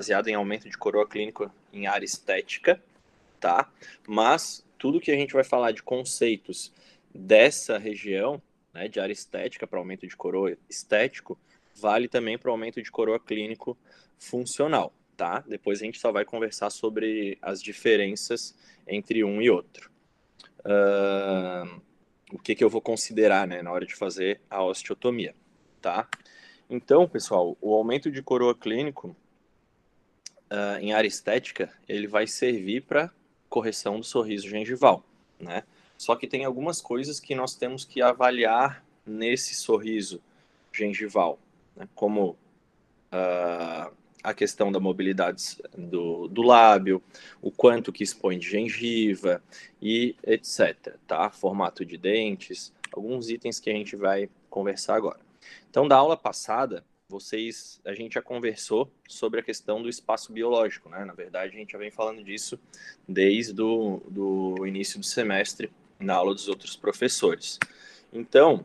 baseado em aumento de coroa clínico em área estética, tá? Mas tudo que a gente vai falar de conceitos dessa região, né, de área estética para aumento de coroa estético, vale também para o aumento de coroa clínico funcional, tá? Depois a gente só vai conversar sobre as diferenças entre um e outro. O que eu vou considerar, né, na hora de fazer a osteotomia, tá? Então, pessoal, o aumento de coroa clínico em área estética, ele vai servir para correção do sorriso gengival, né? Só que tem algumas coisas que nós temos que avaliar nesse sorriso gengival, né? Como a questão da mobilidade do lábio, o quanto que expõe de gengiva e etc, tá? Formato de dentes, alguns itens que a gente vai conversar agora. Então, da aula passada, a gente já conversou sobre a questão do espaço biológico, né? Na verdade, a gente já vem falando disso desde do início do semestre, na aula dos outros professores. Então,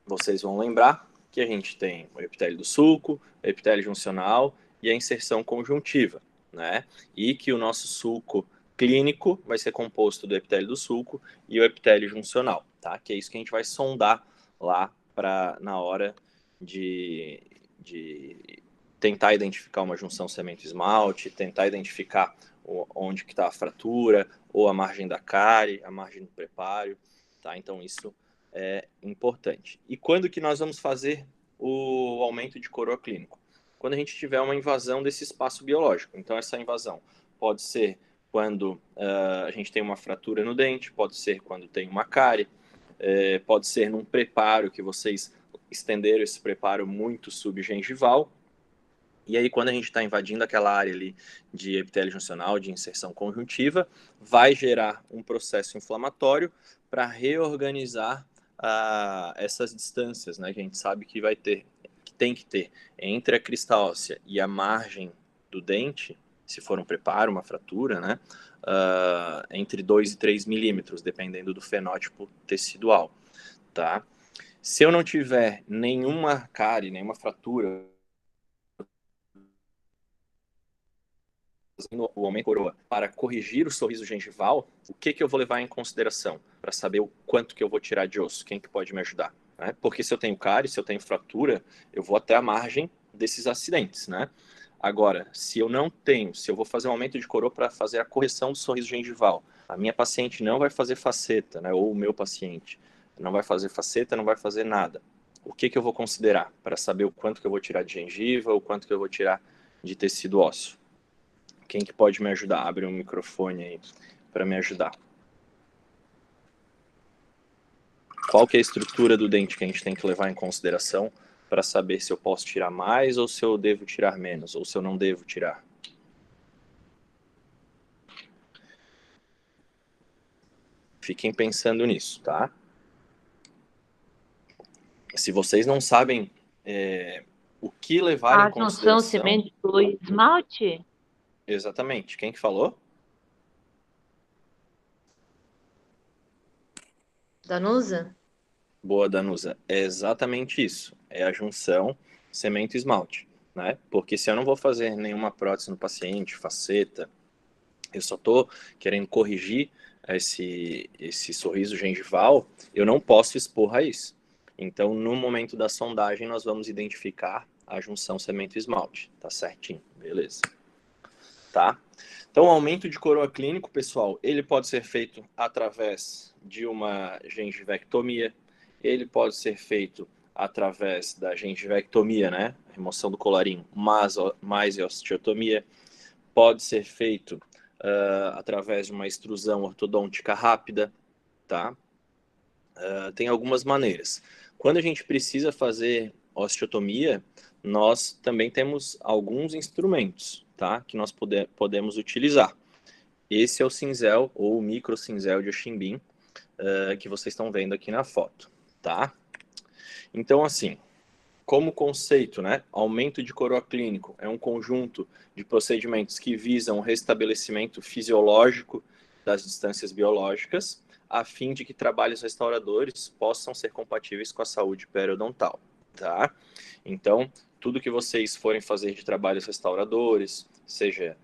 vocês vão lembrar que a gente tem o epitélio do sulco, o epitélio juncional e a inserção conjuntiva, né? E que o nosso sulco clínico vai ser composto do epitélio do sulco e o epitélio juncional, tá? Que é isso que a gente vai sondar lá na hora de tentar identificar uma junção cemento-esmalte, tentar identificar onde que está a fratura, ou a margem da cárie, a margem do prepário, tá? Então isso é importante. E quando que nós vamos fazer o aumento de coroa clínico? Quando a gente tiver uma invasão desse espaço biológico. Então, essa invasão pode ser quando a gente tem uma fratura no dente, pode ser quando tem uma cárie, pode ser num preparo que vocês estenderam esse preparo muito subgengival. E aí, quando a gente está invadindo aquela área ali de epitélio juncional, de inserção conjuntiva, vai gerar um processo inflamatório para reorganizar essas distâncias, né, que a gente sabe que tem que ter entre a crista óssea e a margem do dente, se for um preparo, uma fratura, né, entre 2 e 3 milímetros, dependendo do fenótipo tecidual, tá? Se eu não tiver nenhuma cárie, nenhuma fratura, o aumento de coroa para corrigir o sorriso gengival, o que eu vou levar em consideração para saber o quanto que eu vou tirar de osso? Quem que pode me ajudar? Né? Porque se eu tenho cárie, se eu tenho fratura, eu vou até a margem desses acidentes, né? Agora, se eu não tenho, se eu vou fazer um aumento de coroa para fazer a correção do sorriso gengival, a minha paciente não vai fazer faceta, né? Ou o meu paciente não vai fazer faceta, não vai fazer nada. O que eu vou considerar para saber o quanto que eu vou tirar de gengiva, o quanto que eu vou tirar de tecido ósseo? Quem que pode me ajudar? Abre um microfone aí para me ajudar. Qual que é a estrutura do dente que a gente tem que levar em consideração para saber se eu posso tirar mais ou se eu devo tirar menos, ou se eu não devo tirar? Fiquem pensando nisso, tá? Se vocês não sabem o que levar em A junção consideração... cimento e esmalte? Exatamente. Quem que falou? Danusa? Boa, Danusa. É exatamente isso. É a junção cemento-esmalte, né? Porque se eu não vou fazer nenhuma prótese no paciente, faceta, eu só estou querendo corrigir esse sorriso gengival, eu não posso expor raiz. Então, no momento da sondagem, nós vamos identificar a junção cemento-esmalte. Tá certinho, beleza. Tá? Então, o aumento de coroa clínico, pessoal, ele pode ser feito através de uma gengivectomia, ele pode ser feito através da gengivectomia, né? Remoção do colarinho, mais osteotomia, pode ser feito através de uma extrusão ortodôntica rápida, tá? Tem algumas maneiras. Quando a gente precisa fazer osteotomia, nós também temos alguns instrumentos, tá? Que nós podemos utilizar. Esse é o cinzel ou o micro cinzel de Oximbim que vocês estão vendo aqui na foto, tá? Então, assim, como conceito, né, aumento de coroa clínico é um conjunto de procedimentos que visam o restabelecimento fisiológico das distâncias biológicas, a fim de que trabalhos restauradores possam ser compatíveis com a saúde periodontal, tá? Então, tudo que vocês forem fazer de trabalhos restauradores, seja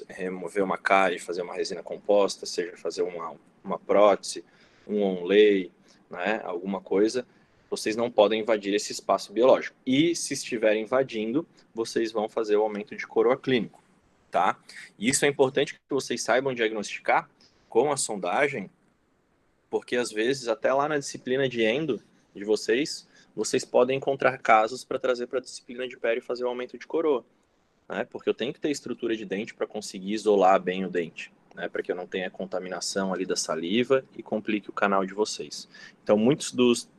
remover uma cárie, fazer uma resina composta, seja fazer uma prótese, um onlay, né, alguma coisa, vocês não podem invadir esse espaço biológico. E se estiverem invadindo, vocês vão fazer o aumento de coroa clínico, tá? E isso é importante que vocês saibam diagnosticar com a sondagem, porque às vezes, até lá na disciplina de endo de vocês podem encontrar casos para trazer para a disciplina de pério e fazer o aumento de coroa, né? Porque eu tenho que ter estrutura de dente para conseguir isolar bem o dente, né? Para que eu não tenha contaminação ali da saliva e complique o canal de vocês. Então, muitos dos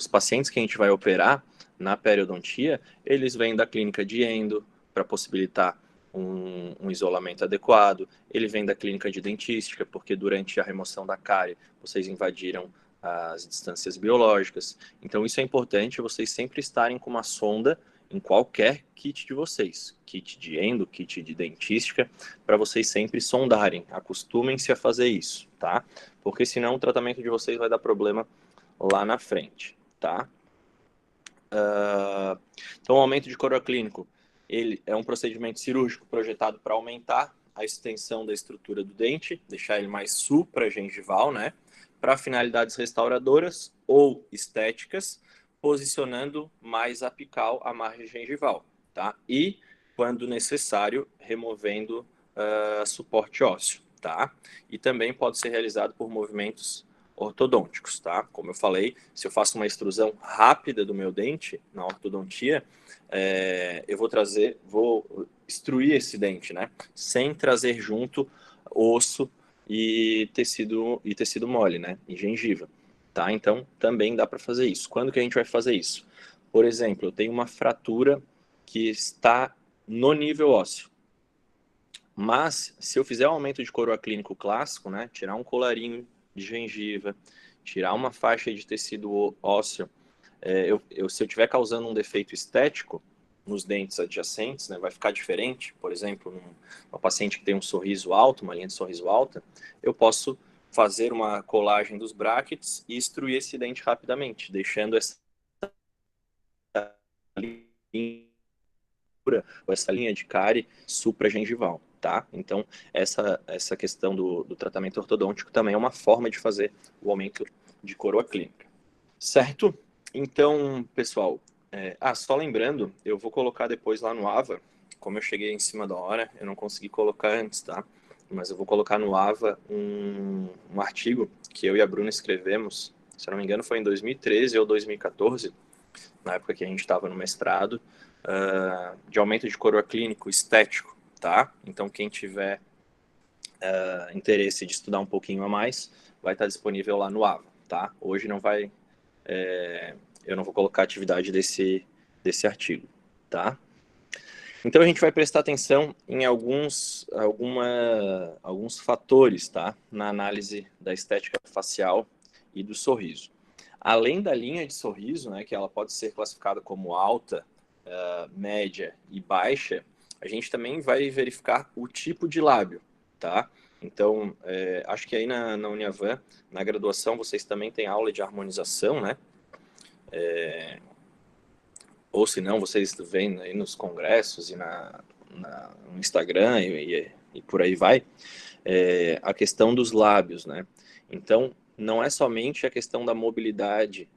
pacientes que a gente vai operar na periodontia, eles vêm da clínica de endo para possibilitar um isolamento adequado, ele vem da clínica de dentística, porque durante a remoção da cárie, vocês invadiram as distâncias biológicas. Então, isso é importante, vocês sempre estarem com uma sonda em qualquer kit de vocês, kit de endo, kit de dentística, para vocês sempre sondarem, acostumem-se a fazer isso, tá? Porque senão o tratamento de vocês vai dar problema lá na frente, tá? Então, o aumento de coroa clínico, ele é um procedimento cirúrgico projetado para aumentar a extensão da estrutura do dente, deixar ele mais supragengival, né? Para finalidades restauradoras ou estéticas, posicionando mais apical a margem gengival, tá? E, quando necessário, removendo suporte ósseo, tá? E também pode ser realizado por movimentos ortodônticos, tá? Como eu falei, se eu faço uma extrusão rápida do meu dente na ortodontia, eu vou extruir esse dente, né? Sem trazer junto osso e tecido mole, né? E gengiva, tá? Então, também dá para fazer isso. Quando que a gente vai fazer isso? Por exemplo, eu tenho uma fratura que está no nível ósseo. Mas, se eu fizer um aumento de coroa clínico clássico, né, tirar um colarinho de gengiva, tirar uma faixa de tecido ósseo, se eu estiver causando um defeito estético nos dentes adjacentes, né, vai ficar diferente. Por exemplo, uma paciente que tem um sorriso alto, uma linha de sorriso alta, eu posso fazer uma colagem dos brackets e extruir esse dente rapidamente, deixando essa linha de cárie supragengival, tá? Então, essa questão do tratamento ortodôntico também é uma forma de fazer o aumento de coroa clínica. Certo? Então, pessoal, só lembrando, eu vou colocar depois lá no AVA, como eu cheguei em cima da hora, eu não consegui colocar antes, tá? Mas eu vou colocar no AVA um artigo que eu e a Bruna escrevemos, se eu não me engano foi em 2013 ou 2014, na época que a gente estava no mestrado, de aumento de coroa clínico estético, tá? Então, quem tiver interesse de estudar um pouquinho a mais, vai estar disponível lá no AVA, tá? Hoje não vai... eu não vou colocar a atividade desse artigo, tá? Então, a gente vai prestar atenção em alguns fatores, tá? Na análise da estética facial e do sorriso. Além da linha de sorriso, né, que ela pode ser classificada como alta, média e baixa, a gente também vai verificar o tipo de lábio, tá? Então, acho que aí na Uniavan, na graduação, vocês também têm aula de harmonização, né? Ou se não, vocês veem aí nos congressos e no Instagram e por aí vai, a questão dos lábios, né? Então, não é somente a questão da mobilidade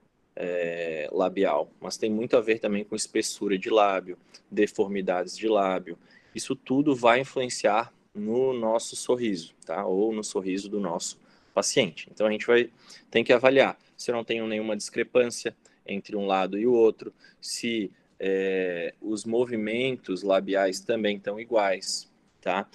labial, mas tem muito a ver também com espessura de lábio, deformidades de lábio. Isso tudo vai influenciar no nosso sorriso, tá? Ou no sorriso do nosso paciente. Então, a gente tem que avaliar se eu não tenho nenhuma discrepância entre um lado e o outro, se os movimentos labiais também estão iguais, tá?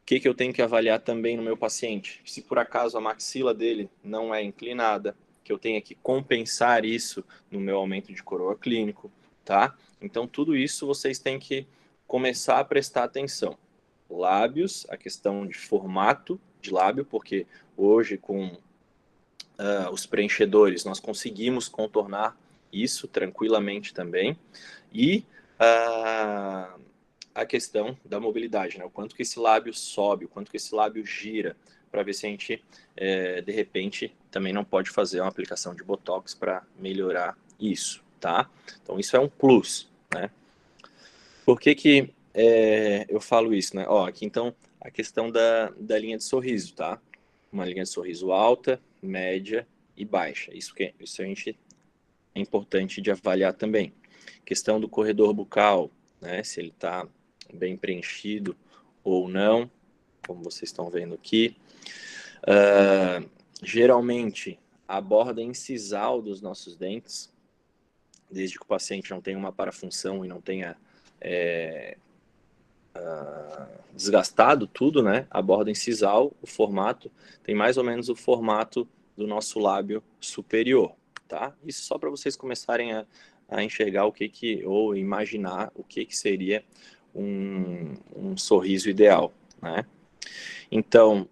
O que eu tenho que avaliar também no meu paciente? Se por acaso a maxila dele não é inclinada, que eu tenha que compensar isso no meu aumento de coroa clínico, tá? Então, tudo isso vocês têm que começar a prestar atenção. Lábios, a questão de formato de lábio, porque hoje com os preenchedores nós conseguimos contornar isso tranquilamente também. E a questão da mobilidade, né? O quanto que esse lábio sobe, o quanto que esse lábio gira, para ver se a gente, de repente, também não pode fazer uma aplicação de Botox para melhorar isso, tá? Então, isso é um plus, né? Por que eu falo isso, né? Ó, aqui, então, a questão da linha de sorriso, tá? Uma linha de sorriso alta, média e baixa. Isso a gente é importante de avaliar também. Questão do corredor bucal, né? Se ele está bem preenchido ou não, como vocês estão vendo aqui. Geralmente, a borda incisal dos nossos dentes, desde que o paciente não tenha uma parafunção e não tenha desgastado tudo, né? A borda incisal, o formato, tem mais ou menos o formato do nosso lábio superior, tá? Isso só para vocês começarem a enxergar ou imaginar o que seria um sorriso ideal, né? Então,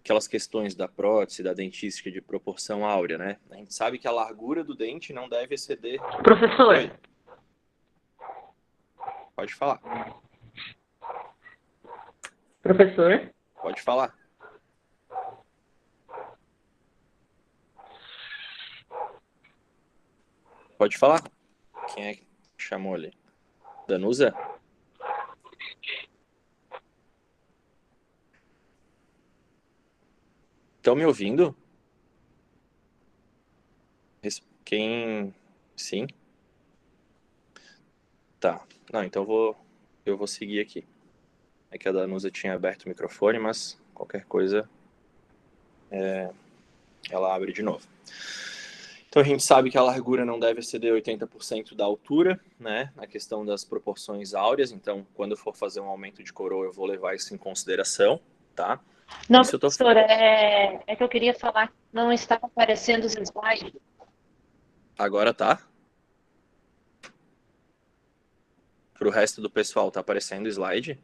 aquelas questões da prótese, da dentística de proporção áurea, né? A gente sabe que a largura do dente não deve exceder... Professor. Oi. Pode falar. Professor. Pode falar. Pode falar. Quem é que chamou ali? Danusa? Estão me ouvindo? Quem... Sim? Tá. Não, então eu vou seguir aqui. É que a Danusa tinha aberto o microfone, mas qualquer coisa ela abre de novo. Então a gente sabe que a largura não deve exceder 80% da altura, né? Na questão das proporções áureas. Então, quando eu for fazer um aumento de coroa, eu vou levar isso em consideração, tá? Não, Isso eu tô... professor, é que eu queria falar que não estava aparecendo os slides. Agora tá? Pro resto do pessoal, tá aparecendo o slide?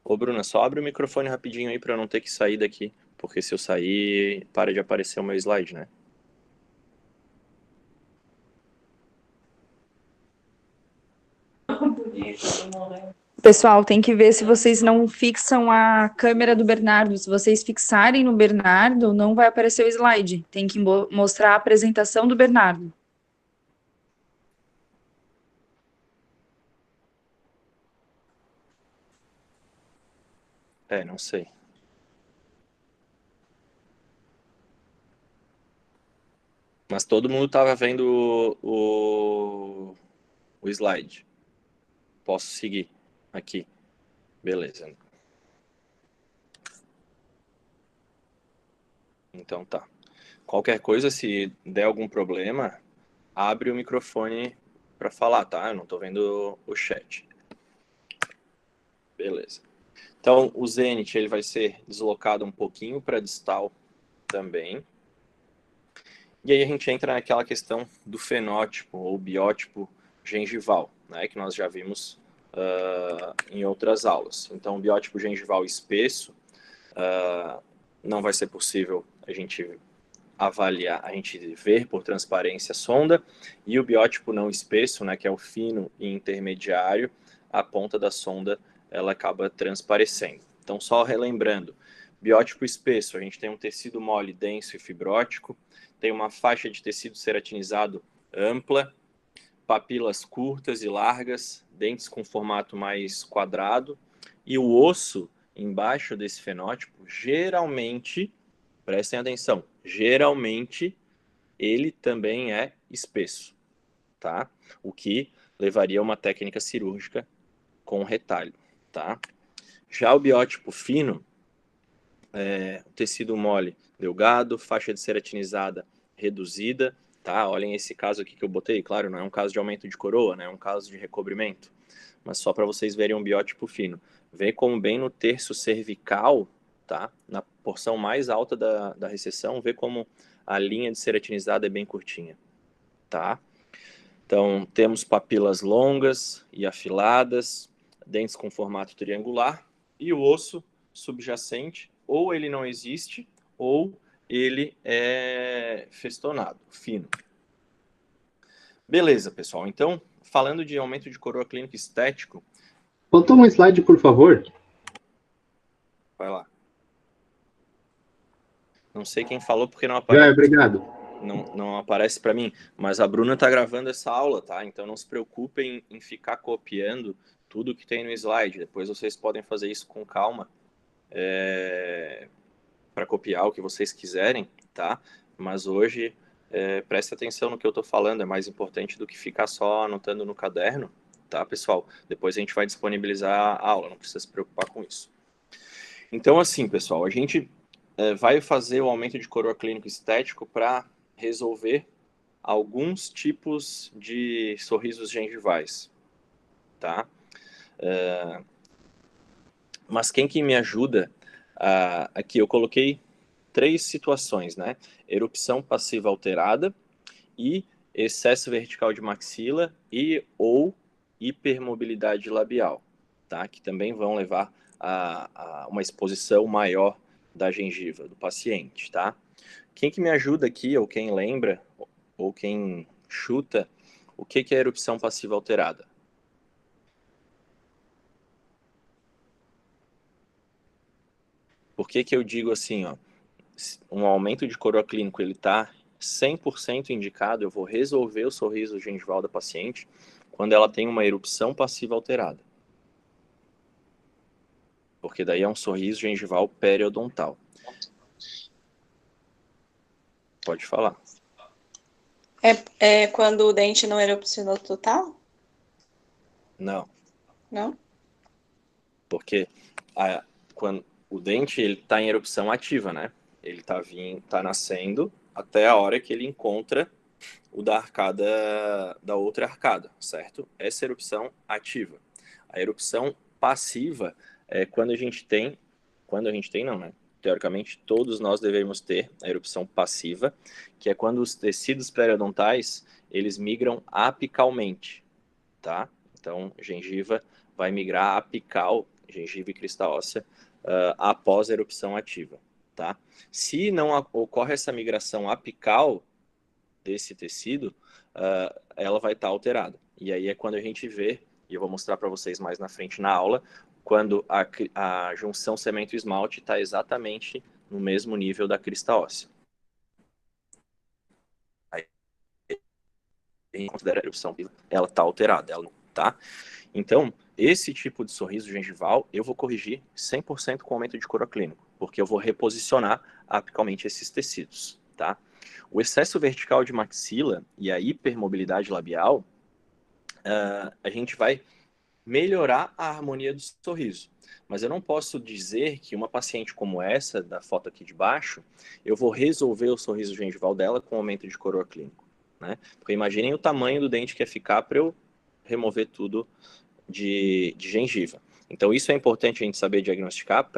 Ô, Bruna, só abre o microfone rapidinho aí para eu não ter que sair daqui, porque se eu sair, para de aparecer o meu slide, né? Pessoal, tem que ver se vocês não fixam a câmera do Bernardo. Se vocês fixarem no Bernardo, não vai aparecer o slide. Tem que mostrar a apresentação do Bernardo. Não sei. Mas todo mundo tava vendo o slide. Posso seguir aqui. Beleza. Então tá. Qualquer coisa, se der algum problema, abre o microfone para falar, tá? Eu não tô vendo o chat. Beleza. Então, o Zenith ele vai ser deslocado um pouquinho para distal também. E aí a gente entra naquela questão do fenótipo ou biótipo gengival, né, que nós já vimos em outras aulas. Então, o biótipo gengival espesso não vai ser possível a gente avaliar, a gente ver por transparência a sonda, e o biótipo não espesso, né, que é o fino e intermediário, a ponta da sonda ela acaba transparecendo. Então, só relembrando, biótipo espesso, a gente tem um tecido mole denso e fibrótico, tem uma faixa de tecido ceratinizado ampla, papilas curtas e largas, dentes com formato mais quadrado, e o osso embaixo desse fenótipo, geralmente, prestem atenção, geralmente ele também é espesso, tá? O que levaria a uma técnica cirúrgica com retalho, tá? Já o biótipo fino, o tecido mole delgado, faixa de ceratinizada reduzida, tá? Olhem esse caso aqui que eu botei, claro, não é um caso de aumento de coroa, né? É um caso de recobrimento, mas só para vocês verem um biótipo fino. Vê como bem no terço cervical, tá? Na porção mais alta da recessão, vê como a linha de ceratinizada é bem curtinha, tá? Então, temos papilas longas e afiladas, dentes com formato triangular e o osso subjacente, ou ele não existe, ou ele é festonado, fino. Beleza, pessoal. Então, falando de aumento de coroa clínico estético, Faltou um slide, por favor. Vai lá. Não sei quem falou porque não Já, aparece. obrigado. Não aparece para mim, mas a Bruna está gravando essa aula, tá? Então não se preocupem em ficar copiando tudo que tem no slide. Depois vocês podem fazer isso com calma para copiar o que vocês quiserem, tá? Mas hoje preste atenção no que eu estou falando, é mais importante do que ficar só anotando no caderno, tá, pessoal? Depois a gente vai disponibilizar a aula, não precisa se preocupar com isso. Então, assim, pessoal, a gente vai fazer o aumento de coroa clínico estético para resolver alguns tipos de sorrisos gengivais, tá? Mas quem que me ajuda aqui? Eu coloquei 3 situações, né? Erupção passiva alterada e excesso vertical de maxila e ou hipermobilidade labial, tá? Que também vão levar a uma exposição maior da gengiva do paciente, tá? Quem que me ajuda aqui, ou quem lembra, ou quem chuta, o que é erupção passiva alterada? Por que eu digo assim, ó, um aumento de coroa clínico, ele está 100% indicado, eu vou resolver o sorriso gengival da paciente quando ela tem uma erupção passiva alterada. Porque daí é um sorriso gengival periodontal. Pode falar. É quando o dente não erupcionou total? Não. Não? Porque quando o dente ele está em erupção ativa, né? Ele tá nascendo até a hora que ele encontra o da arcada, da outra arcada, certo? Essa é a erupção ativa. A erupção passiva é quando a gente tem não, né? Teoricamente, todos nós devemos ter a erupção passiva, que é quando os tecidos periodontais, eles migram apicalmente, tá? Então, gengiva vai migrar apical, gengiva e crista óssea, após a erupção ativa, tá? Se não ocorre essa migração apical desse tecido, ela vai estar alterada. E aí é quando a gente vê, e eu vou mostrar para vocês mais na frente na aula, quando a junção cemento-esmalte está exatamente no mesmo nível da crista óssea. Aí a gente considera a erupção, ela está alterada, ela não tá. Então, esse tipo de sorriso gengival, eu vou corrigir 100% com aumento de coroa clínico, porque eu vou reposicionar apicalmente esses tecidos, tá? O excesso vertical de maxila e a hipermobilidade labial, a gente vai melhorar a harmonia do sorriso. Mas eu não posso dizer que uma paciente como essa, da foto aqui de baixo, eu vou resolver o sorriso gengival dela com aumento de coroa clínico, né? Porque imaginem o tamanho do dente que ia ficar para eu remover tudo de gengiva. Então isso é importante a gente saber diagnosticar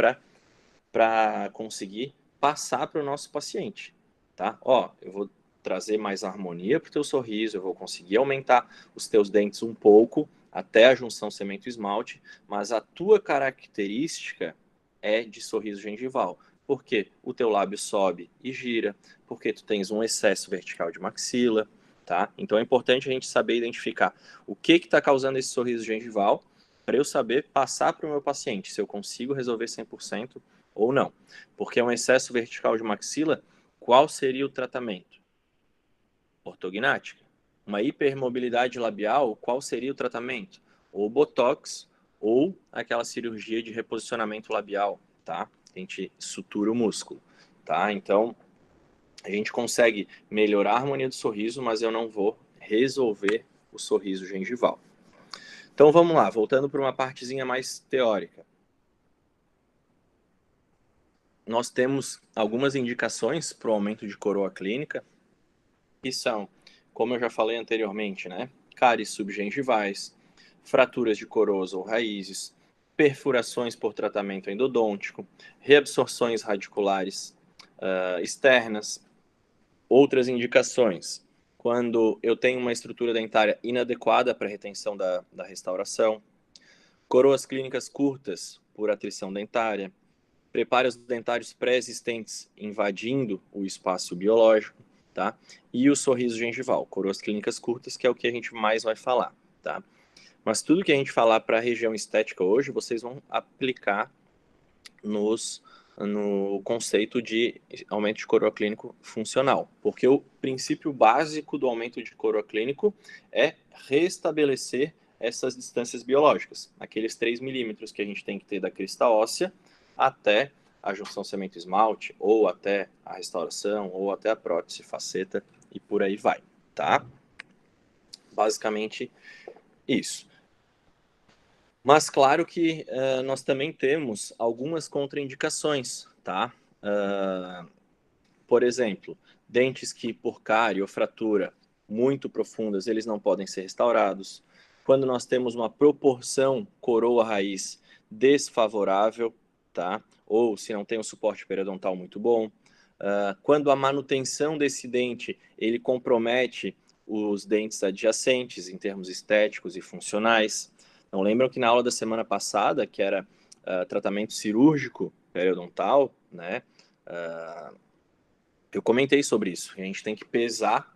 para conseguir passar para o nosso paciente, tá? Ó, eu vou trazer mais harmonia para o teu sorriso, eu vou conseguir aumentar os teus dentes um pouco até a junção cemento-esmalte, mas a tua característica é de sorriso gengival. Porque o teu lábio sobe e gira, porque tu tens um excesso vertical de maxila, tá? Então é importante a gente saber identificar o que está causando esse sorriso gengival para eu saber passar para o meu paciente se eu consigo resolver 100% ou não. Porque é um excesso vertical de maxila, qual seria o tratamento? Ortognática. Uma hipermobilidade labial, qual seria o tratamento? Ou botox, ou aquela cirurgia de reposicionamento labial, tá? A gente sutura o músculo, tá? Então, a gente consegue melhorar a harmonia do sorriso, mas eu não vou resolver o sorriso gengival. Então, vamos lá, voltando para uma partezinha mais teórica. Nós temos algumas indicações para o aumento de coroa clínica, que são, como eu já falei anteriormente, né? Cáries subgengivais, fraturas de coroas ou raízes, perfurações por tratamento endodôntico, reabsorções radiculares externas. Outras indicações, quando eu tenho uma estrutura dentária inadequada para a retenção da restauração, coroas clínicas curtas por atrição dentária, preparos dentários pré-existentes invadindo o espaço biológico, tá? E o sorriso gengival, coroas clínicas curtas, que é o que a gente mais vai falar, tá? Mas tudo que a gente falar para a região estética hoje, vocês vão aplicar no conceito de aumento de coroa clínico funcional, porque o princípio básico do aumento de coroa clínico é restabelecer essas distâncias biológicas, aqueles 3 milímetros que a gente tem que ter da crista óssea até a junção cemento-esmalte, ou até a restauração, ou até a prótese, faceta, e por aí vai, tá? Basicamente isso. Mas claro que nós também temos algumas contraindicações, tá? Por exemplo, dentes que por cárie ou fratura muito profundas, eles não podem ser restaurados. Quando nós temos uma proporção coroa-raiz desfavorável, tá? Ou se não tem um suporte periodontal muito bom. Quando a manutenção desse dente, ele compromete os dentes adjacentes em termos estéticos e funcionais. Então, lembram que na aula da semana passada, que era tratamento cirúrgico periodontal, né? Eu comentei sobre isso. A gente tem que pesar,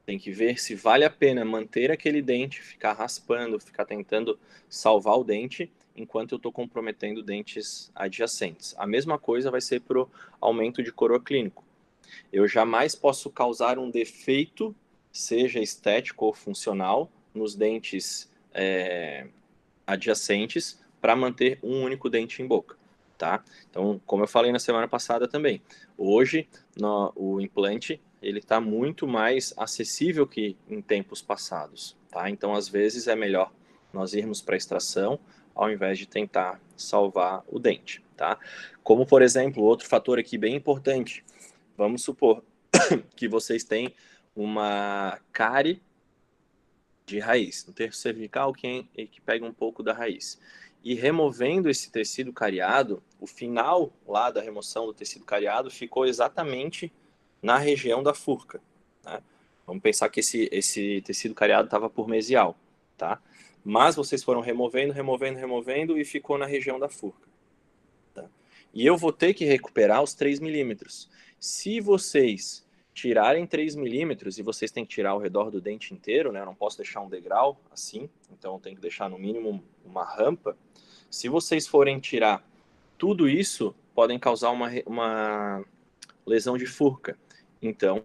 tem que ver se vale a pena manter aquele dente, ficar raspando, ficar tentando salvar o dente, enquanto eu estou comprometendo dentes adjacentes. A mesma coisa vai ser para o aumento de coroa clínico. Eu jamais posso causar um defeito, seja estético ou funcional, nos dentes adjacentes para manter um único dente em boca, tá? Então, como eu falei na semana passada também, hoje o implante ele está muito mais acessível que em tempos passados, tá? Então, às vezes é melhor nós irmos para a extração ao invés de tentar salvar o dente, tá? Como, por exemplo, outro fator aqui bem importante, vamos supor que vocês têm uma cárie de raiz, no terço cervical que pega um pouco da raiz. E removendo esse tecido cariado, o final lá da remoção do tecido cariado ficou exatamente na região da furca, né? Vamos pensar que esse tecido cariado estava por mesial, tá? Mas vocês foram removendo e ficou na região da furca, tá? E eu vou ter que recuperar os 3 milímetros. Se vocês tirarem 3 milímetros, e vocês têm que tirar ao redor do dente inteiro, né? Eu não posso deixar um degrau assim, então eu tenho que deixar no mínimo uma rampa. Se vocês forem tirar tudo isso, podem causar uma lesão de furca. Então,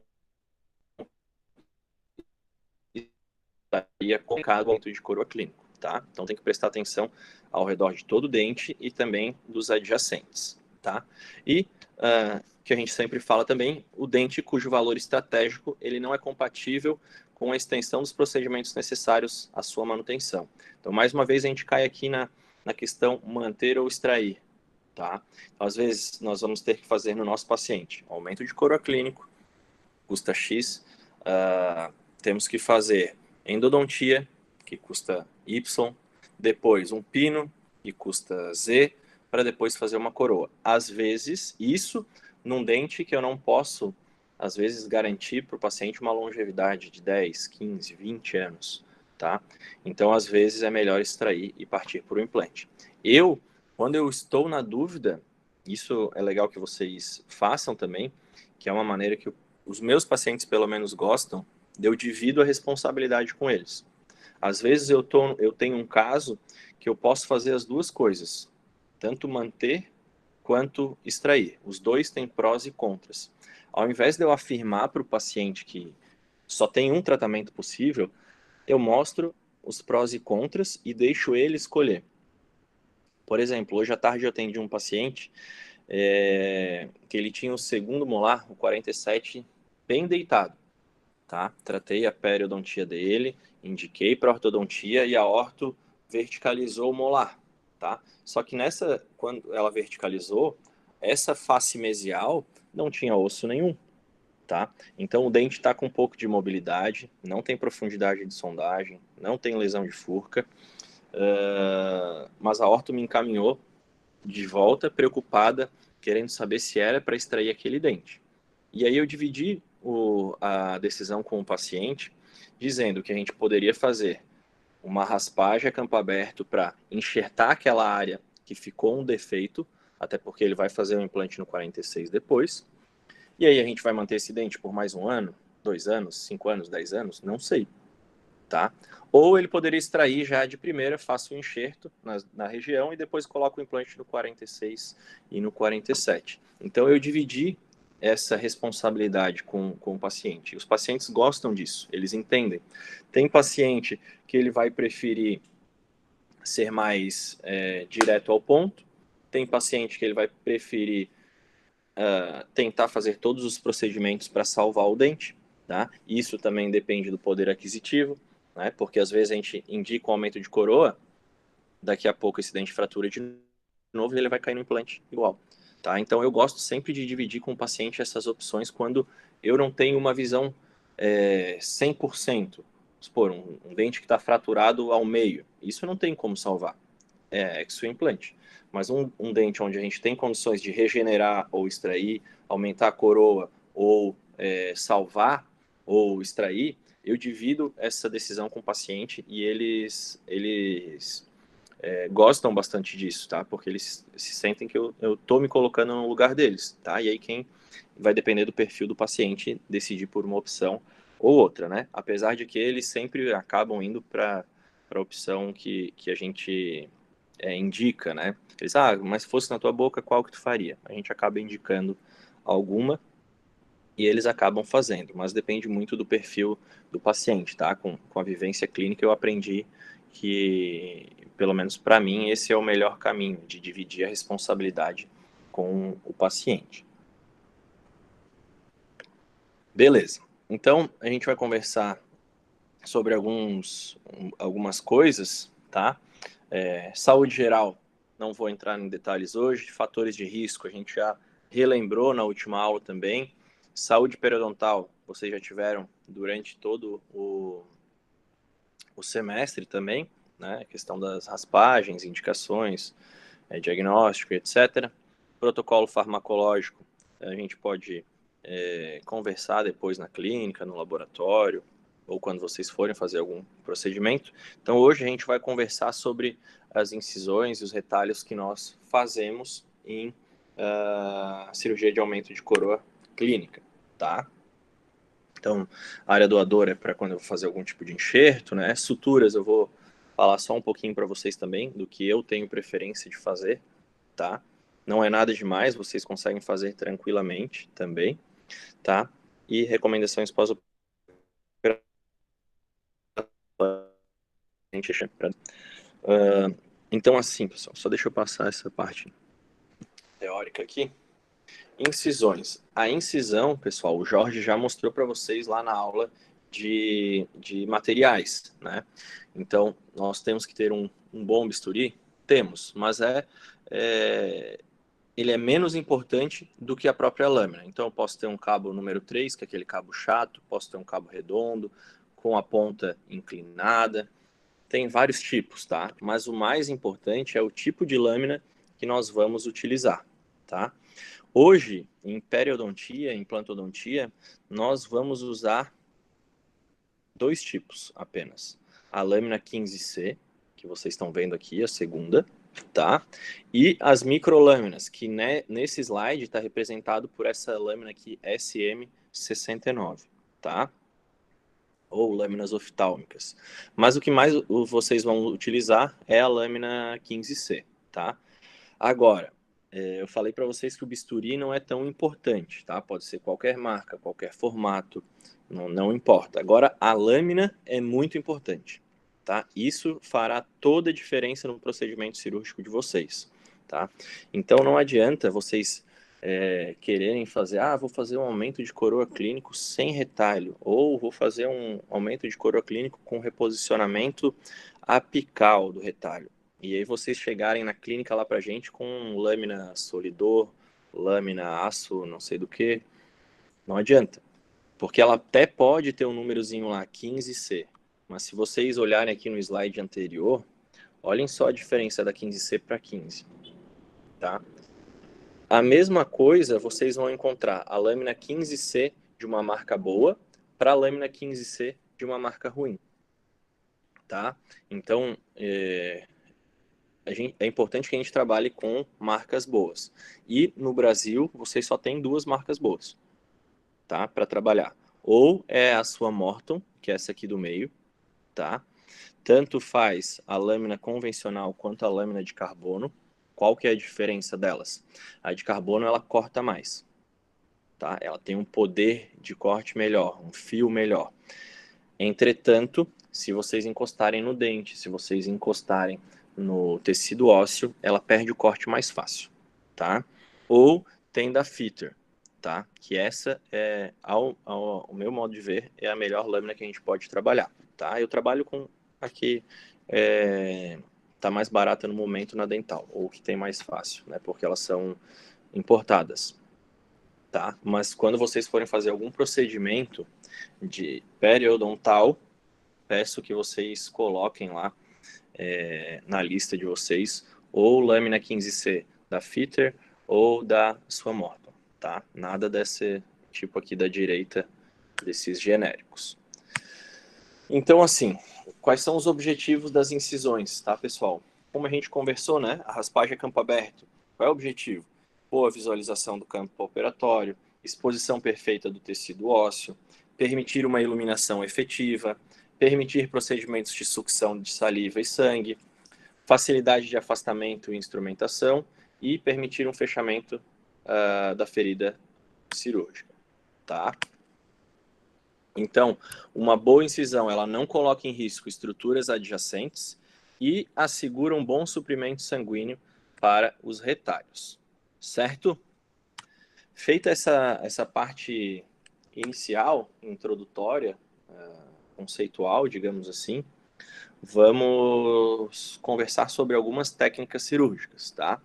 estaria colocado dentro de coroa clínico, tá? Então tem que prestar atenção ao redor de todo o dente e também dos adjacentes, tá? E que a gente sempre fala também, o dente cujo valor estratégico ele não é compatível com a extensão dos procedimentos necessários à sua manutenção. Então, mais uma vez, a gente cai aqui na questão manter ou extrair, tá? Então, às vezes, nós vamos ter que fazer no nosso paciente aumento de coroa clínico, custa X, temos que fazer endodontia, que custa Y, depois um pino, que custa Z, para depois fazer uma coroa. Às vezes, isso num dente que eu não posso, às vezes, garantir para o paciente uma longevidade de 10, 15, 20 anos, tá? Então, às vezes, é melhor extrair e partir para o implante. Quando eu estou na dúvida, isso é legal que vocês façam também, que é uma maneira que os meus pacientes, pelo menos, gostam, eu divido a responsabilidade com eles. Às vezes eu tenho um caso que eu posso fazer as duas coisas, tanto manter quanto extrair. Os dois têm prós e contras. Ao invés de eu afirmar para o paciente que só tem um tratamento possível, eu mostro os prós e contras e deixo ele escolher. Por exemplo, hoje à tarde eu atendi um paciente que ele tinha o segundo molar, o 47, bem deitado. Tá? Tratei a periodontia dele, indiquei para ortodontia e a orto verticalizou o molar, tá? Só que quando ela verticalizou, essa face mesial não tinha osso nenhum, tá? Então o dente está com um pouco de mobilidade, não tem profundidade de sondagem, não tem lesão de furca, mas a orto me encaminhou de volta, preocupada, querendo saber se era para extrair aquele dente. E aí eu dividi a decisão com o paciente, dizendo que a gente poderia fazer uma raspagem a campo aberto para enxertar aquela área que ficou um defeito, até porque ele vai fazer um implante no 46 depois. E aí a gente vai manter esse dente por mais 1 ano, 2 anos, 5 anos, 10 anos? Não sei. tá? Ou ele poderia extrair já de primeira, faço o enxerto na região e depois coloco o implante no 46 e no 47. Então, eu dividi essa responsabilidade com o paciente. Os pacientes gostam disso, eles entendem. Tem paciente que ele vai preferir ser mais direto ao ponto, tem paciente que ele vai preferir tentar fazer todos os procedimentos para salvar o dente, tá? Isso também depende do poder aquisitivo, né? Porque às vezes a gente indica um aumento de coroa, daqui a pouco esse dente fratura de novo e ele vai cair no implante igual, tá? Então eu gosto sempre de dividir com o paciente essas opções quando eu não tenho uma visão 100%. Vamos supor, um dente que está fraturado ao meio, isso não tem como salvar, é exoimplante. Mas um dente onde a gente tem condições de regenerar ou extrair, aumentar a coroa ou salvar ou extrair, eu divido essa decisão com o paciente e eles gostam bastante disso, tá? Porque eles se sentem que eu tô me colocando no lugar deles, tá? E aí quem vai depender do perfil do paciente decidir por uma opção ou outra, né? Apesar de que eles sempre acabam indo para a opção que a gente indica, né? Eles, mas se fosse na tua boca, qual que tu faria? A gente acaba indicando alguma e eles acabam fazendo, mas depende muito do perfil do paciente, tá? Com a vivência clínica eu aprendi que, pelo menos para mim, esse é o melhor caminho, de dividir a responsabilidade com o paciente. Beleza. Então, a gente vai conversar sobre algumas coisas, tá? Saúde geral, não vou entrar em detalhes hoje. Fatores de risco, a gente já relembrou na última aula também. Saúde periodontal, vocês já tiveram durante todo o semestre também, né? A questão das raspagens, indicações, diagnóstico, etc. Protocolo farmacológico, a gente pode conversar depois na clínica, no laboratório, ou quando vocês forem fazer algum procedimento. Então, hoje a gente vai conversar sobre as incisões e os retalhos que nós fazemos em cirurgia de aumento de coroa clínica, tá? Então, a área doadora é para quando eu vou fazer algum tipo de enxerto, né? Suturas eu vou falar só um pouquinho para vocês também do que eu tenho preferência de fazer, tá? Não é nada demais, vocês conseguem fazer tranquilamente também, tá? E recomendações pós-operatórias. Então, assim, pessoal, só deixa eu passar essa parte teórica aqui. Incisões. A incisão, pessoal, o Jorge já mostrou para vocês lá na aula de materiais, né? Então, nós temos que ter um bom bisturi? Temos, mas ele é menos importante do que a própria lâmina. Então, eu posso ter um cabo número 3, que é aquele cabo chato, posso ter um cabo redondo, com a ponta inclinada. Tem vários tipos, tá? Mas o mais importante é o tipo de lâmina que nós vamos utilizar, tá? Hoje, em periodontia, implantodontia, nós vamos usar 2 tipos apenas. A lâmina 15C, que vocês estão vendo aqui, a segunda, tá? E as microlâminas, que nesse slide está representado por essa lâmina aqui, SM69, tá? Ou lâminas oftálmicas. Mas o que mais vocês vão utilizar é a lâmina 15C, tá? Agora, eu falei para vocês que o bisturi não é tão importante, tá? Pode ser qualquer marca, qualquer formato, não importa. Agora, a lâmina é muito importante, tá? Isso fará toda a diferença no procedimento cirúrgico de vocês, tá? Então, não adianta vocês quererem fazer, vou fazer um aumento de coroa clínico sem retalho, ou vou fazer um aumento de coroa clínico com reposicionamento apical do retalho. E aí vocês chegarem na clínica lá pra gente com lâmina Solidor, lâmina aço, não sei do que, não adianta. Porque ela até pode ter um númerozinho lá, 15C. Mas se vocês olharem aqui no slide anterior, olhem só a diferença da 15C para 15. Tá? A mesma coisa vocês vão encontrar a lâmina 15C de uma marca boa para a lâmina 15C de uma marca ruim. Tá? Então, é importante que a gente trabalhe com marcas boas. E no Brasil, vocês só tem 2 marcas boas, tá? Para trabalhar. Ou é a sua Morton, que é essa aqui do meio, tá? Tanto faz a lâmina convencional quanto a lâmina de carbono. Qual que é a diferença delas? A de carbono, ela corta mais, tá? Ela tem um poder de corte melhor, um fio melhor. Entretanto, se vocês encostarem no dente, se vocês encostarem no tecido ósseo, ela perde o corte mais fácil, tá? Ou tem da Fitter, tá? Que essa é, ao meu modo de ver, é a melhor lâmina que a gente pode trabalhar, tá? Eu trabalho com aqui, tá mais barata no momento na Dental, ou que tem mais fácil, né? Porque elas são importadas, tá? Mas quando vocês forem fazer algum procedimento de periodontal, peço que vocês coloquem lá na lista de vocês ou lâmina 15C da Fitter ou da sua Morton, tá? Nada desse tipo aqui da direita, desses genéricos. Então, assim, quais são os objetivos das incisões, tá, pessoal? Como a gente conversou, né? A raspagem é campo aberto. Qual é o objetivo? Boa visualização do campo operatório, exposição perfeita do tecido ósseo, permitir uma iluminação efetiva, permitir procedimentos de sucção de saliva e sangue, facilidade de afastamento e instrumentação e permitir um fechamento da ferida cirúrgica, tá? Então, uma boa incisão, ela não coloca em risco estruturas adjacentes e assegura um bom suprimento sanguíneo para os retalhos, certo? Feita essa parte inicial, introdutória, conceitual, digamos assim, vamos conversar sobre algumas técnicas cirúrgicas, tá?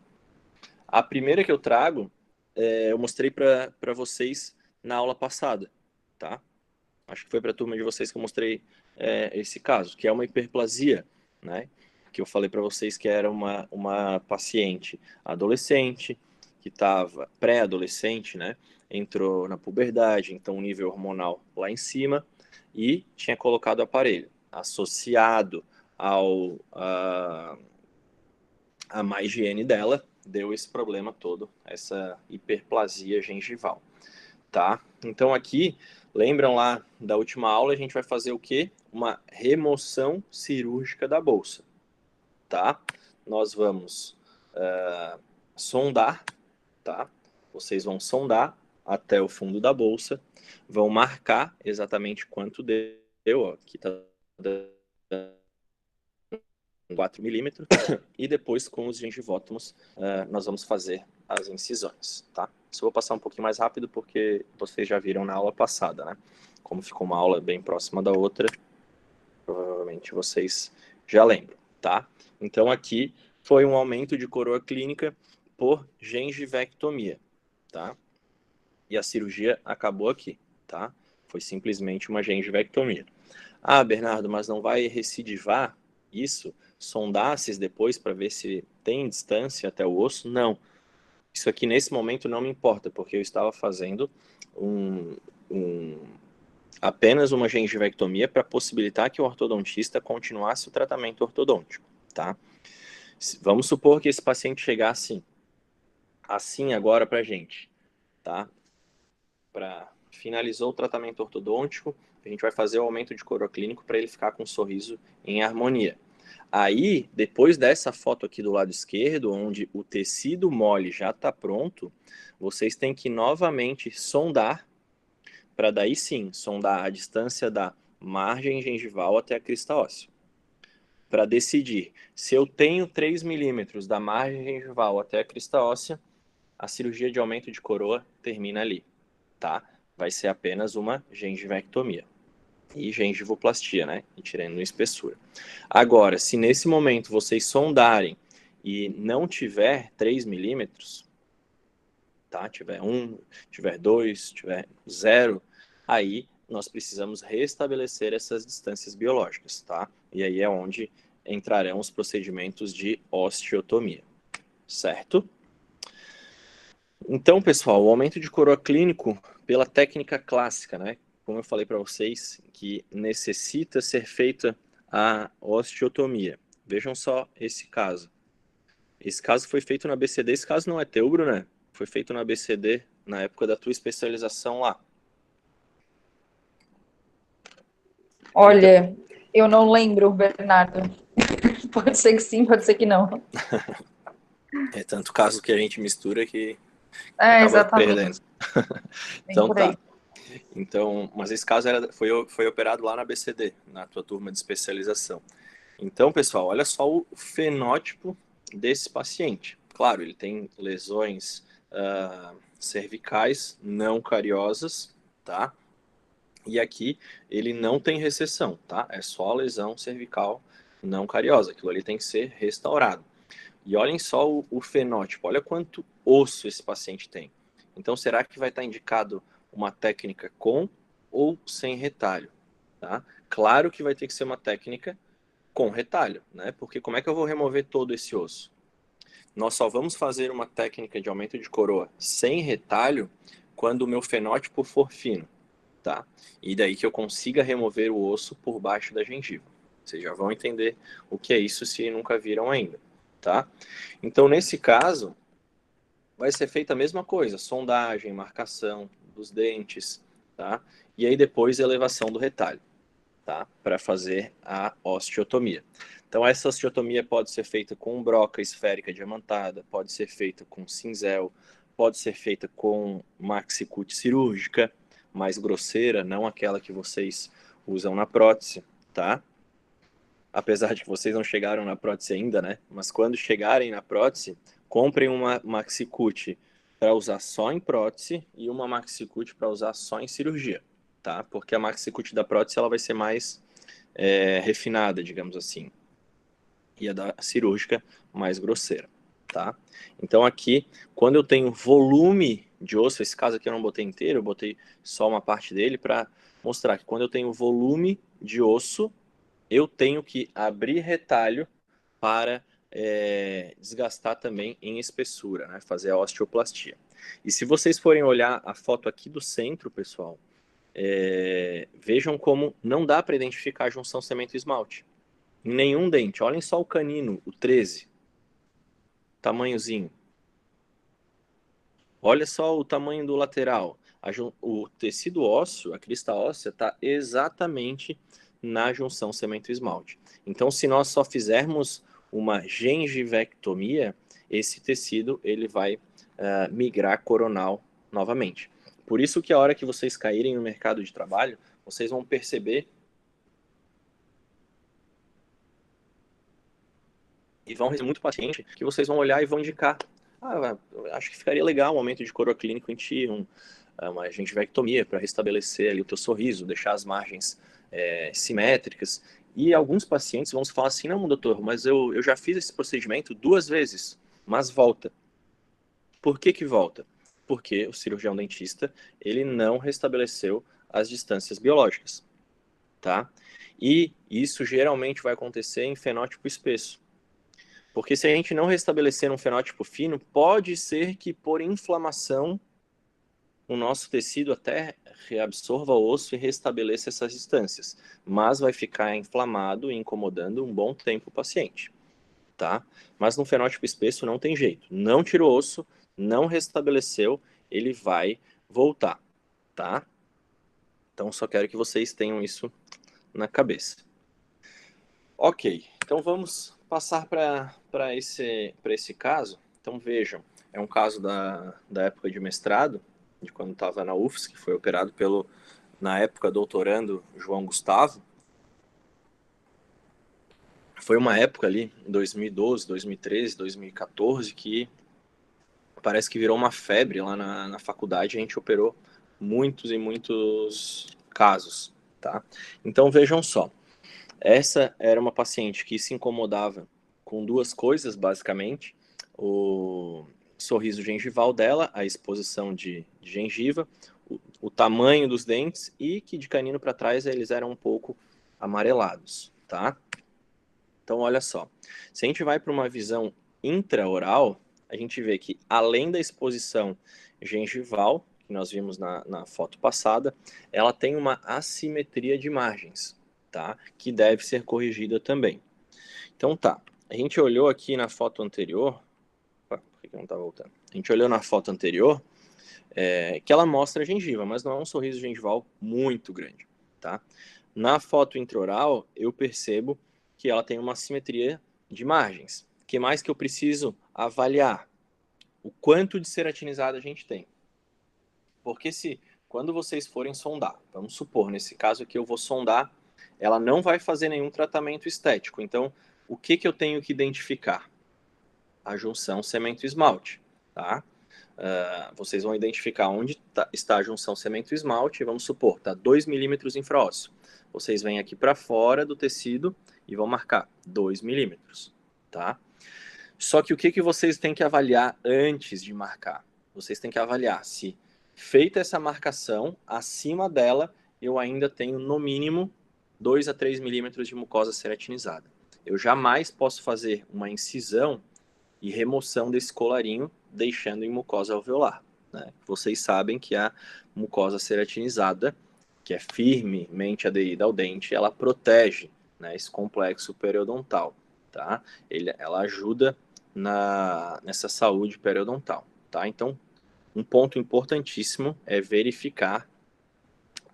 A primeira que eu trago, eu mostrei para vocês na aula passada, tá? Acho que foi para a turma de vocês que eu mostrei esse caso, que é uma hiperplasia, né? Que eu falei para vocês que era uma paciente adolescente, que estava pré-adolescente, né? Entrou na puberdade, então o nível hormonal lá em cima, e tinha colocado o aparelho. Associado a má higiene dela, deu esse problema todo, essa hiperplasia gengival, tá? Então aqui, lembram lá da última aula, a gente vai fazer o quê? Uma remoção cirúrgica da bolsa, tá? Nós vamos sondar, tá? Vocês vão sondar até o fundo da bolsa, vão marcar exatamente quanto deu, ó, aqui tá 4 milímetros, e depois com os gengivótomos nós vamos fazer as incisões, tá? Isso eu vou passar um pouquinho mais rápido porque vocês já viram na aula passada, né? Como ficou uma aula bem próxima da outra, provavelmente vocês já lembram, tá? Então aqui foi um aumento de coroa clínica por gengivectomia, tá? E a cirurgia acabou aqui, tá? Foi simplesmente uma gengivectomia. Ah, Bernardo, mas não vai recidivar isso? Sondasses depois para ver se tem distância até o osso? Não. Isso aqui nesse momento não me importa, porque eu estava fazendo apenas uma gengivectomia para possibilitar que o ortodontista continuasse o tratamento ortodôntico, tá? Vamos supor que esse paciente chegasse assim agora para a gente, tá? Finalizou o tratamento ortodôntico, a gente vai fazer o aumento de coroa clínico para ele ficar com um sorriso em harmonia. Aí, depois dessa foto aqui do lado esquerdo, onde o tecido mole já está pronto, vocês têm que novamente sondar, para daí sim, sondar a distância da margem gengival até a crista óssea. Para decidir se eu tenho 3 milímetros da margem gengival até a crista óssea, a cirurgia de aumento de coroa termina ali, tá? Vai ser apenas uma gengivectomia e gengivoplastia, né? E tirando espessura. Agora, se nesse momento vocês sondarem e não tiver 3 milímetros, tá? Tiver 1, tiver 2, tiver 0, aí nós precisamos restabelecer essas distâncias biológicas, tá? E aí é onde entrarão os procedimentos de osteotomia, certo? Então, pessoal, o aumento de coroa clínico pela técnica clássica, né? Como eu falei para vocês, que necessita ser feita a osteotomia. Vejam só esse caso. Esse caso foi feito na BCD, esse caso não é teu, Bruno, foi feito na BCD na época da tua especialização lá. Olha, Eu não lembro, Bernardo. Pode ser que sim, pode ser que não. É tanto caso que a gente mistura que É, acaba exatamente. perdendo. Bem Então por aí. tá. Então, mas esse caso foi operado lá na BCD, na tua turma de especialização. Então, pessoal, olha só o fenótipo desse paciente. Claro, ele tem lesões cervicais não cariosas, tá? E aqui ele não tem recessão, tá? É só lesão cervical não cariosa. Aquilo ali tem que ser restaurado. E olhem só o fenótipo, olha quanto osso esse paciente tem. Então, será que vai estar indicado uma técnica com ou sem retalho? Tá? Claro que vai ter que ser uma técnica com retalho, né? Porque como é que eu vou remover todo esse osso? Nós só vamos fazer uma técnica de aumento de coroa sem retalho quando o meu fenótipo for fino, tá? E daí que eu consiga remover o osso por baixo da gengiva. Vocês já vão entender o que é isso se nunca viram ainda, tá? Então, nesse caso, vai ser feita a mesma coisa, sondagem, marcação dos dentes, tá? E aí depois elevação do retalho, tá? Para fazer a osteotomia. Então, essa osteotomia pode ser feita com broca esférica diamantada, pode ser feita com cinzel, pode ser feita com maxicute cirúrgica, mais grosseira, não aquela que vocês usam na prótese, tá? Apesar de que vocês não chegaram na prótese ainda, né? Mas quando chegarem na prótese, comprem uma maxicute para usar só em prótese e uma maxicute para usar só em cirurgia, tá? Porque a maxicute da prótese ela vai ser mais refinada, digamos assim, e a da cirúrgica mais grosseira, tá? Então aqui, quando eu tenho volume de osso, esse caso aqui eu não botei inteiro, eu botei só uma parte dele para mostrar que quando eu tenho volume de osso, eu tenho que abrir retalho para desgastar também em espessura, né? Fazer a osteoplastia. E se vocês forem olhar a foto aqui do centro, pessoal, vejam como não dá para identificar a junção cemento-esmalte. Em nenhum dente. Olhem só o canino, o 13. Tamanhozinho. Olha só o tamanho do lateral. O tecido ósseo, a crista óssea, está exatamente na junção cemento-esmalte. Então, se nós só fizermos uma gengivectomia, esse tecido ele vai migrar coronal novamente. Por isso que a hora que vocês caírem no mercado de trabalho, vocês vão perceber e vão receber muito paciente que vocês vão olhar e vão indicar. Acho que ficaria legal um aumento de coroa clínico em ti, uma gengivectomia para restabelecer ali o teu sorriso, deixar as margens simétricas. E alguns pacientes vão falar assim, não, doutor, mas eu já fiz esse procedimento 2 vezes, mas volta. Por que volta? Porque o cirurgião dentista, ele não restabeleceu as distâncias biológicas, tá? E isso geralmente vai acontecer em fenótipo espesso. Porque se a gente não restabelecer um fenótipo fino, pode ser que por inflamação o nosso tecido até reabsorva o osso e restabeleça essas distâncias, mas vai ficar inflamado e incomodando um bom tempo o paciente, tá? Mas no fenótipo espesso não tem jeito. Não tirou o osso, não restabeleceu, ele vai voltar, tá? Então só quero que vocês tenham isso na cabeça. Ok, então vamos passar para esse caso. Então vejam, é um caso da época de mestrado, de quando estava na UFSC, que foi operado na época, doutorando João Gustavo. Foi uma época ali, em 2012, 2013, 2014, que parece que virou uma febre lá na faculdade. A gente operou muitos e muitos casos, tá? Então vejam só. Essa era uma paciente que se incomodava com 2 coisas, basicamente. O sorriso gengival dela, a exposição de gengiva, o tamanho dos dentes e que de canino para trás eles eram um pouco amarelados, tá? Então, olha só. Se a gente vai para uma visão intraoral, a gente vê que além da exposição gengival, que nós vimos na foto passada, ela tem uma assimetria de margens, tá? Que deve ser corrigida também. Então tá, a gente olhou aqui na foto anterior, por que não tá voltando? A gente olhou na foto anterior que ela mostra a gengiva, mas não é um sorriso gengival muito grande. tá? Na foto intraoral, eu percebo que ela tem uma simetria de margens. O que mais que eu preciso avaliar? O quanto de ceratinizado a gente tem. Porque quando vocês forem sondar, vamos supor, nesse caso aqui eu vou sondar, ela não vai fazer nenhum tratamento estético. Então, o que eu tenho que identificar? A junção cemento-esmalte, tá? Vocês vão identificar onde está a junção cemento-esmalte, vamos supor, está 2 milímetros infraósseo. Vocês vêm aqui para fora do tecido e vão marcar 2 milímetros, tá? Só que o que vocês têm que avaliar antes de marcar? Vocês têm que avaliar se, feita essa marcação, acima dela, eu ainda tenho, no mínimo, 2 a 3 milímetros de mucosa ceratinizada. Eu jamais posso fazer uma incisão e remoção desse colarinho, deixando em mucosa alveolar, né? Vocês sabem que a mucosa ceratinizada, que é firmemente aderida ao dente, ela protege, né, esse complexo periodontal, tá? Ela ajuda nessa saúde periodontal, tá? Então, um ponto importantíssimo é verificar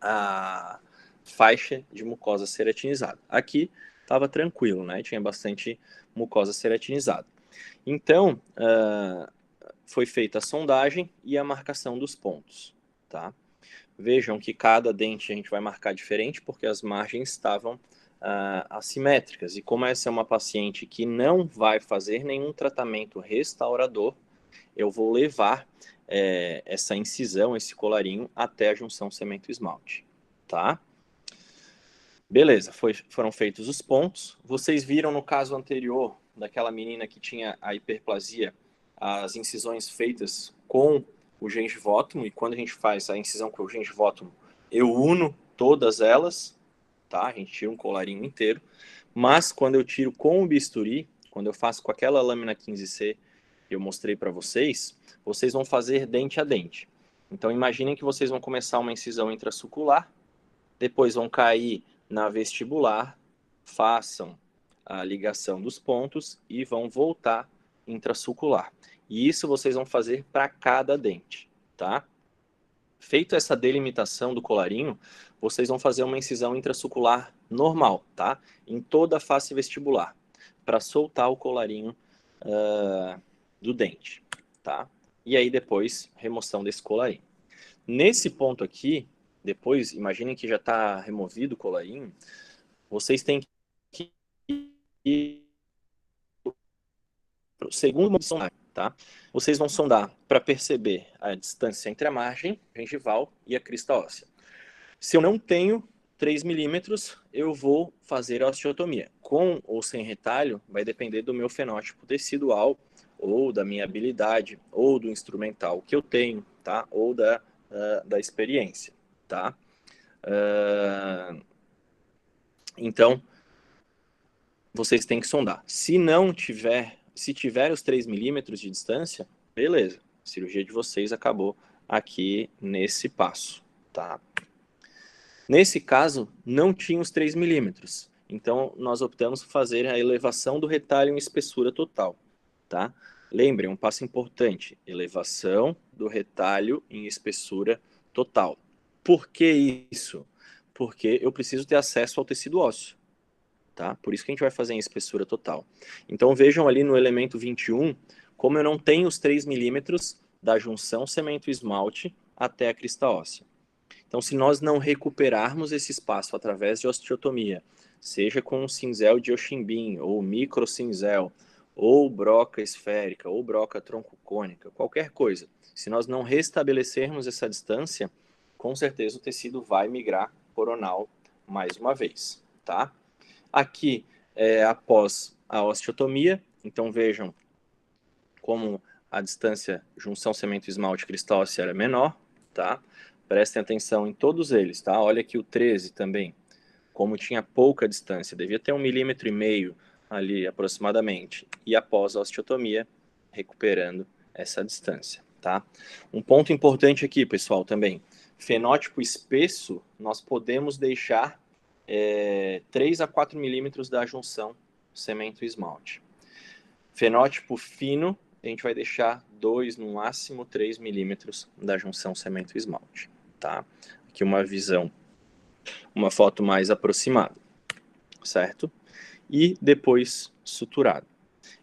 a faixa de mucosa ceratinizada. Aqui estava tranquilo, né? Tinha bastante mucosa ceratinizada. Então, foi feita a sondagem e a marcação dos pontos, tá? Vejam que cada dente a gente vai marcar diferente, porque as margens estavam assimétricas. E como essa é uma paciente que não vai fazer nenhum tratamento restaurador, eu vou levar essa incisão, esse colarinho, até a junção cemento-esmalte, tá? Beleza, foram feitos os pontos. Vocês viram no caso anterior, daquela menina que tinha a hiperplasia, as incisões feitas com o gengivótomo, e quando a gente faz a incisão com o gengivótomo, eu uno todas elas, tá? A gente tira um colarinho inteiro, mas quando eu tiro com o bisturi, quando eu faço com aquela lâmina 15C que eu mostrei para vocês, vocês vão fazer dente a dente. Então imaginem que vocês vão começar uma incisão intrasucular, depois vão cair na vestibular, façam a ligação dos pontos e vão voltar intrasucular. E isso vocês vão fazer para cada dente, tá? Feito essa delimitação do colarinho, vocês vão fazer uma incisão intrasucular normal, tá? Em toda a face vestibular, para soltar o colarinho do dente, tá? E aí depois, remoção desse colarinho. Nesse ponto aqui, depois, imaginem que já está removido o colarinho, vocês têm que ir para o segundo sondagem, tá? Vocês vão sondar para perceber a distância entre a margem gengival e a crista óssea. Se eu não tenho 3 milímetros, eu vou fazer a osteotomia. Com ou sem retalho, vai depender do meu fenótipo tecidual, ou da minha habilidade, ou do instrumental que eu tenho, tá? Ou da experiência, tá? Então, vocês têm que sondar. Se tiver os 3 milímetros de distância, beleza. A cirurgia de vocês acabou aqui nesse passo, tá? Nesse caso, não tinha os 3 milímetros. Então, nós optamos por fazer a elevação do retalho em espessura total, tá? Lembrem, um passo importante, elevação do retalho em espessura total. Por que isso? Porque eu preciso ter acesso ao tecido ósseo, tá? Por isso que a gente vai fazer em espessura total. Então vejam ali no elemento 21, como eu não tenho os 3 milímetros da junção cemento-esmalte até a crista óssea. Então, se nós não recuperarmos esse espaço através de osteotomia, seja com um cinzel de Yoshibin, ou microcinzel, ou broca esférica, ou broca troncocônica, qualquer coisa, se nós não restabelecermos essa distância, com certeza o tecido vai migrar coronal mais uma vez, tá? Aqui é após a osteotomia, então vejam como a distância junção cemento-esmalte crista óssea era menor, tá? Prestem atenção em todos eles, tá? Olha aqui o 13 também, como tinha pouca distância, devia ter 1,5 milímetro ali aproximadamente, e após a osteotomia, recuperando essa distância, tá? Um ponto importante aqui, pessoal, também, fenótipo espesso, nós podemos deixar 3 a 4 milímetros da junção cemento-esmalte. Fenótipo fino, a gente vai deixar 2, no máximo 3 milímetros da junção cemento-esmalte, tá? Aqui uma visão uma foto mais aproximada, certo? E depois suturado.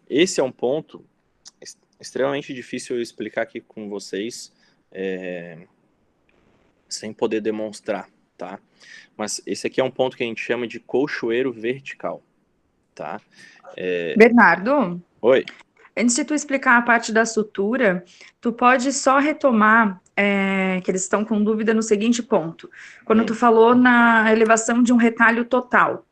Esse é um ponto extremamente difícil eu explicar aqui com vocês, sem poder demonstrar, tá? Mas esse aqui é um ponto que a gente chama de colchoeiro vertical, tá? Bernardo, Oi. antes de tu explicar a parte da sutura, tu pode só retomar que eles estão com dúvida no seguinte ponto. Quando tu falou na elevação de um retalho total,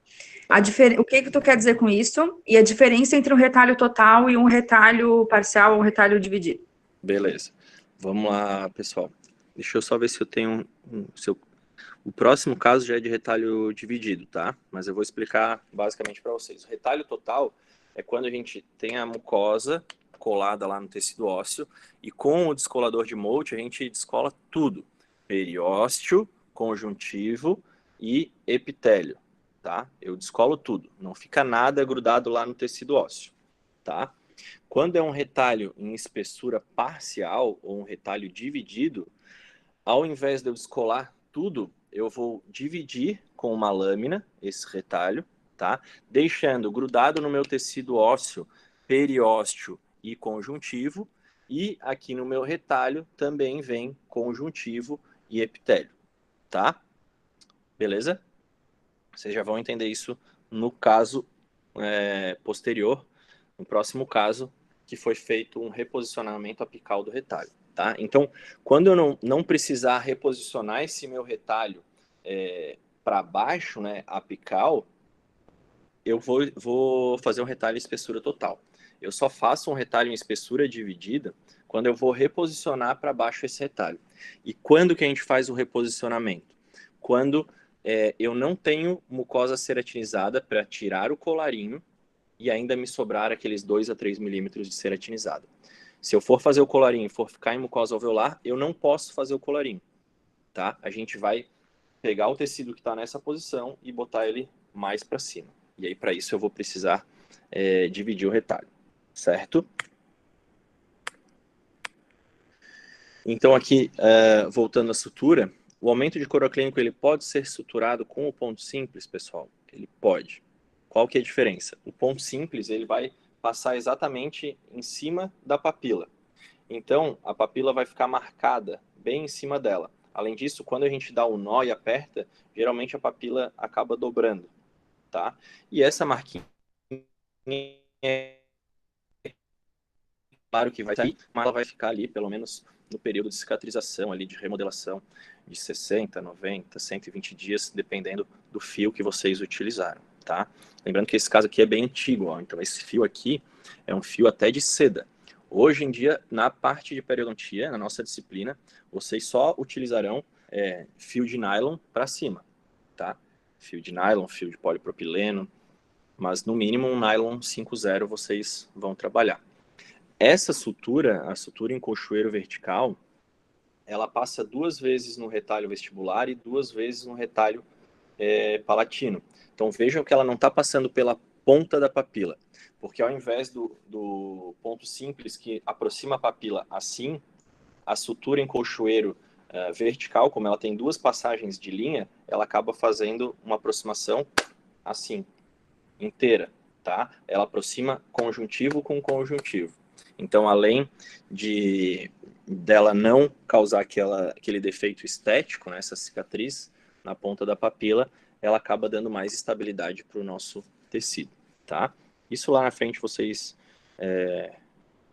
o que tu quer dizer com isso? E a diferença entre um retalho total e um retalho parcial ou um retalho dividido? Beleza. Vamos lá, pessoal. Deixa eu só ver se eu tenho o próximo caso já é de retalho dividido, tá? Mas eu vou explicar basicamente para vocês. O retalho total é quando a gente tem a mucosa colada lá no tecido ósseo e com o descolador de Mold a gente descola tudo. Periósteo, conjuntivo e epitélio, tá? Eu descolo tudo. Não fica nada grudado lá no tecido ósseo, tá? Quando é um retalho em espessura parcial ou um retalho dividido, ao invés de eu descolar tudo, eu vou dividir com uma lâmina esse retalho, tá? Deixando grudado no meu tecido ósseo, periósteo e conjuntivo, e aqui no meu retalho também vem conjuntivo e epitélio, tá? Beleza? Vocês já vão entender isso no caso posterior, no próximo caso, que foi feito um reposicionamento apical do retalho. Tá? Então, quando eu não precisar reposicionar esse meu retalho para baixo, né, apical, eu vou fazer um retalho em espessura total. Eu só faço um retalho em espessura dividida quando eu vou reposicionar para baixo esse retalho. E quando que a gente faz o reposicionamento? Quando eu não tenho mucosa ceratinizada para tirar o colarinho e ainda me sobrar aqueles 2 a 3 milímetros de ceratinizada. Se eu for fazer o colarinho e for ficar em mucosa alveolar, eu não posso fazer o colarinho, tá? A gente vai pegar o tecido que está nessa posição e botar ele mais para cima. E aí, para isso, eu vou precisar dividir o retalho, certo? Então, aqui, voltando à sutura, o aumento de couro clínico, ele pode ser suturado com o ponto simples, pessoal? Ele pode. Qual que é a diferença? O ponto simples, ele vai passar exatamente em cima da papila. Então, a papila vai ficar marcada bem em cima dela. Além disso, quando a gente dá o nó e aperta, geralmente a papila acaba dobrando, tá? E essa marquinha, claro que vai sair, mas ela vai ficar ali, pelo menos no período de cicatrização, ali de remodelação, de 60, 90, 120 dias, dependendo do fio que vocês utilizaram, tá? Lembrando que esse caso aqui é bem antigo, ó, então esse fio aqui é um fio até de seda. Hoje em dia, na parte de periodontia, na nossa disciplina, vocês só utilizarão fio de nylon para cima, tá? Fio de nylon, fio de polipropileno, mas no mínimo um nylon 5.0 vocês vão trabalhar. Essa sutura, a sutura em colchoeiro vertical, ela passa 2 vezes no retalho vestibular e 2 vezes no retalho palatino. Então vejam que ela não está passando pela ponta da papila, porque ao invés do ponto simples que aproxima a papila assim, a sutura em colchoeiro vertical, como ela tem 2 passagens de linha, ela acaba fazendo uma aproximação assim, inteira, tá? Ela aproxima conjuntivo com conjuntivo. Então, além dela não causar aquele defeito estético, né, essa cicatriz na ponta da papila, ela acaba dando mais estabilidade para o nosso tecido, tá? Isso lá na frente vocês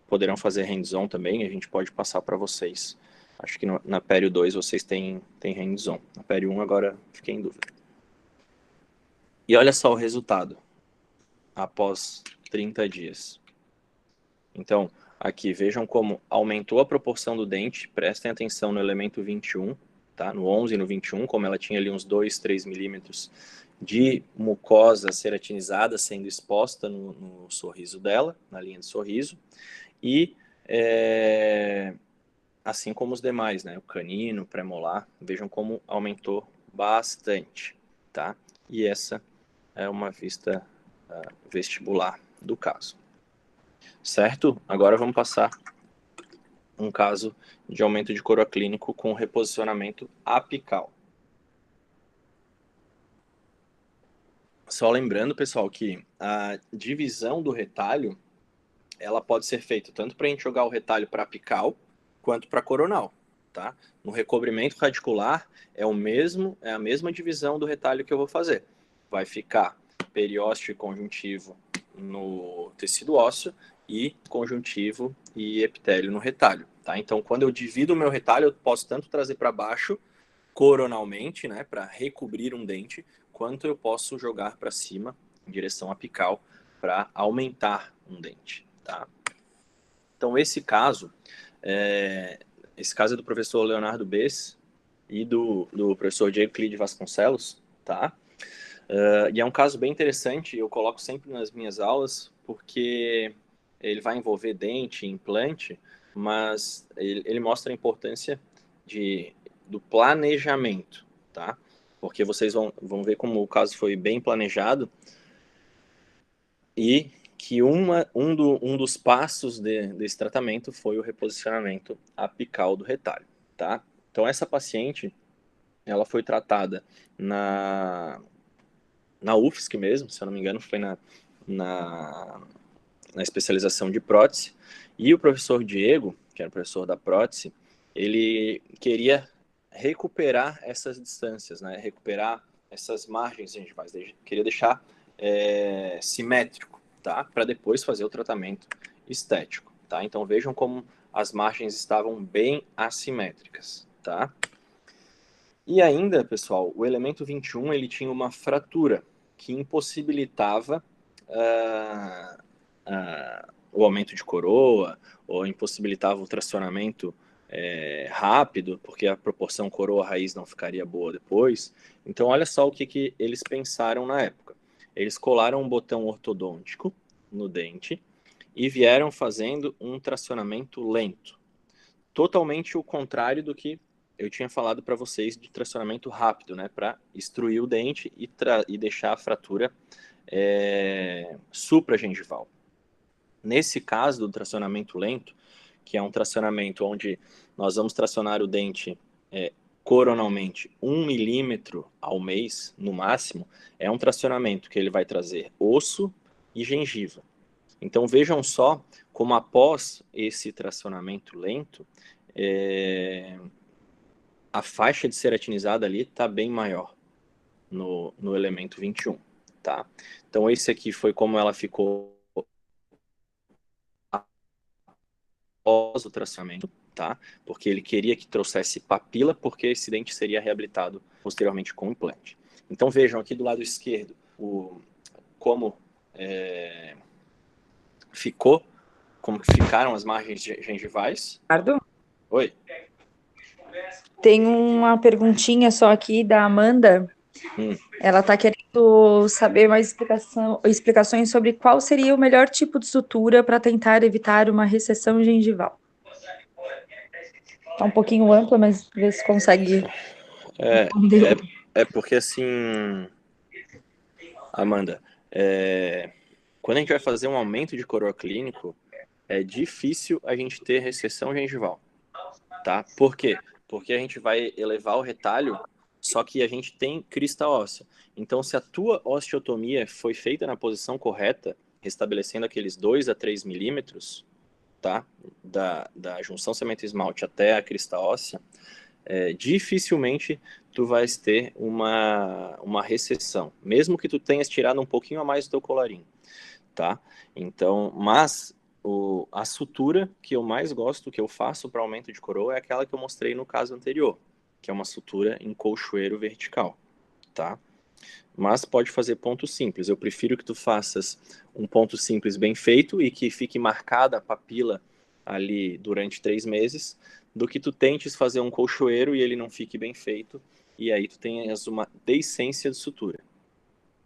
poderão fazer hands-on também, a gente pode passar para vocês. Acho que na Pério 2 vocês têm hands-on. Na Pério 1 agora fiquei em dúvida. E olha só o resultado após 30 dias. Então, aqui, vejam como aumentou a proporção do dente, prestem atenção no elemento 21, tá? No 11 e no 21, como ela tinha ali uns 2, 3 milímetros de mucosa ceratinizada sendo exposta no sorriso dela, na linha de sorriso, e assim como os demais, né? O canino, o premolar, vejam como aumentou bastante, tá? E essa é uma vista vestibular do caso. Certo? Agora vamos passar um caso de aumento de couro aclínico com reposicionamento apical. Só lembrando, pessoal, que a divisão do retalho, ela pode ser feita tanto para a gente jogar o retalho para apical, quanto para coronal, tá? No recobrimento radicular, é a mesma divisão do retalho que eu vou fazer. Vai ficar periósteo e conjuntivo no tecido ósseo e conjuntivo e epitélio no retalho, tá? Então, quando eu divido o meu retalho, eu posso tanto trazer para baixo, coronalmente, né, para recobrir um dente, quanto eu posso jogar para cima, em direção apical, para aumentar um dente, tá? Então, esse caso é do professor Leonardo Bess e do professor Diego Clide Vasconcelos, tá? E é um caso bem interessante, eu coloco sempre nas minhas aulas, porque ele vai envolver dente, implante, mas ele mostra a importância do planejamento, tá? Porque vocês vão ver como o caso foi bem planejado e que um dos passos desse tratamento foi o reposicionamento apical do retalho, tá? Então, essa paciente, ela foi tratada na UFSC mesmo, se eu não me engano, foi na especialização de prótese, e o professor Diego, que era o professor da prótese, ele queria recuperar essas distâncias, né? Recuperar essas margens gengivais, queria deixar simétrico, tá? Para depois fazer o tratamento estético, tá? Então vejam como as margens estavam bem assimétricas, tá? E ainda, pessoal, o elemento 21, ele tinha uma fratura que impossibilitava o aumento de coroa, ou impossibilitava o tracionamento rápido, porque a proporção coroa-raiz não ficaria boa depois. Então, olha só o que eles pensaram na época. Eles colaram um botão ortodôntico no dente e vieram fazendo um tracionamento lento. Totalmente o contrário do que eu tinha falado para vocês de tracionamento rápido, né? Para extruir o dente e deixar a fratura supragengival. Nesse caso do tracionamento lento, que é um tracionamento onde nós vamos tracionar o dente coronalmente 1 milímetro ao mês, no máximo, é um tracionamento que ele vai trazer osso e gengiva. Então vejam só como após esse tracionamento lento, a faixa de ceratinizada ali está bem maior no elemento 21, tá? Então esse aqui foi como ela ficou após o tracionamento, tá? Porque ele queria que trouxesse papila, porque esse dente seria reabilitado posteriormente com implante. Então vejam aqui do lado esquerdo como ficaram as margens gengivais. Ricardo? Oi. Tem uma perguntinha só aqui da Amanda. Ela está querendo saber mais explicações sobre qual seria o melhor tipo de sutura para tentar evitar uma recessão gengival. Está um pouquinho ampla, mas vê se consegue responder. Porque assim, Amanda, quando a gente vai fazer um aumento de coroa clínico, é difícil a gente ter recessão gengival, tá? Por quê? Porque a gente vai elevar o retalho, só que a gente tem crista óssea. Então, se a tua osteotomia foi feita na posição correta, restabelecendo aqueles 2 a 3 milímetros, tá? Da junção cemento-esmalte até a crista óssea, dificilmente tu vais ter uma recessão, mesmo que tu tenhas tirado um pouquinho a mais do teu colarinho, tá? Então, mas a sutura que eu mais gosto, que eu faço para aumento de coroa, é aquela que eu mostrei no caso anterior, que é uma sutura em colchoeiro vertical, tá? Mas pode fazer ponto simples. Eu prefiro que tu faças um ponto simples bem feito e que fique marcada a papila ali durante 3 meses, do que tu tentes fazer um colchoeiro e ele não fique bem feito, e aí tu tenhas uma deiscência de sutura,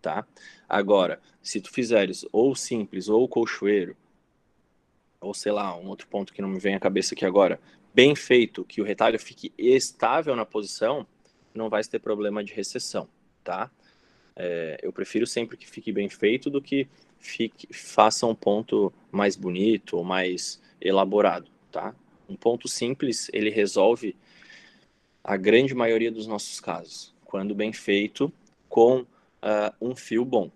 tá? Agora, se tu fizeres ou simples ou colchoeiro, ou sei lá, um outro ponto que não me vem à cabeça aqui agora, bem feito, que o retalho fique estável na posição, não vai ter problema de recessão, tá? Eu prefiro sempre que fique bem feito do que faça um ponto mais bonito ou mais elaborado, tá? Um ponto simples, ele resolve a grande maioria dos nossos casos, quando bem feito, com um fio bom,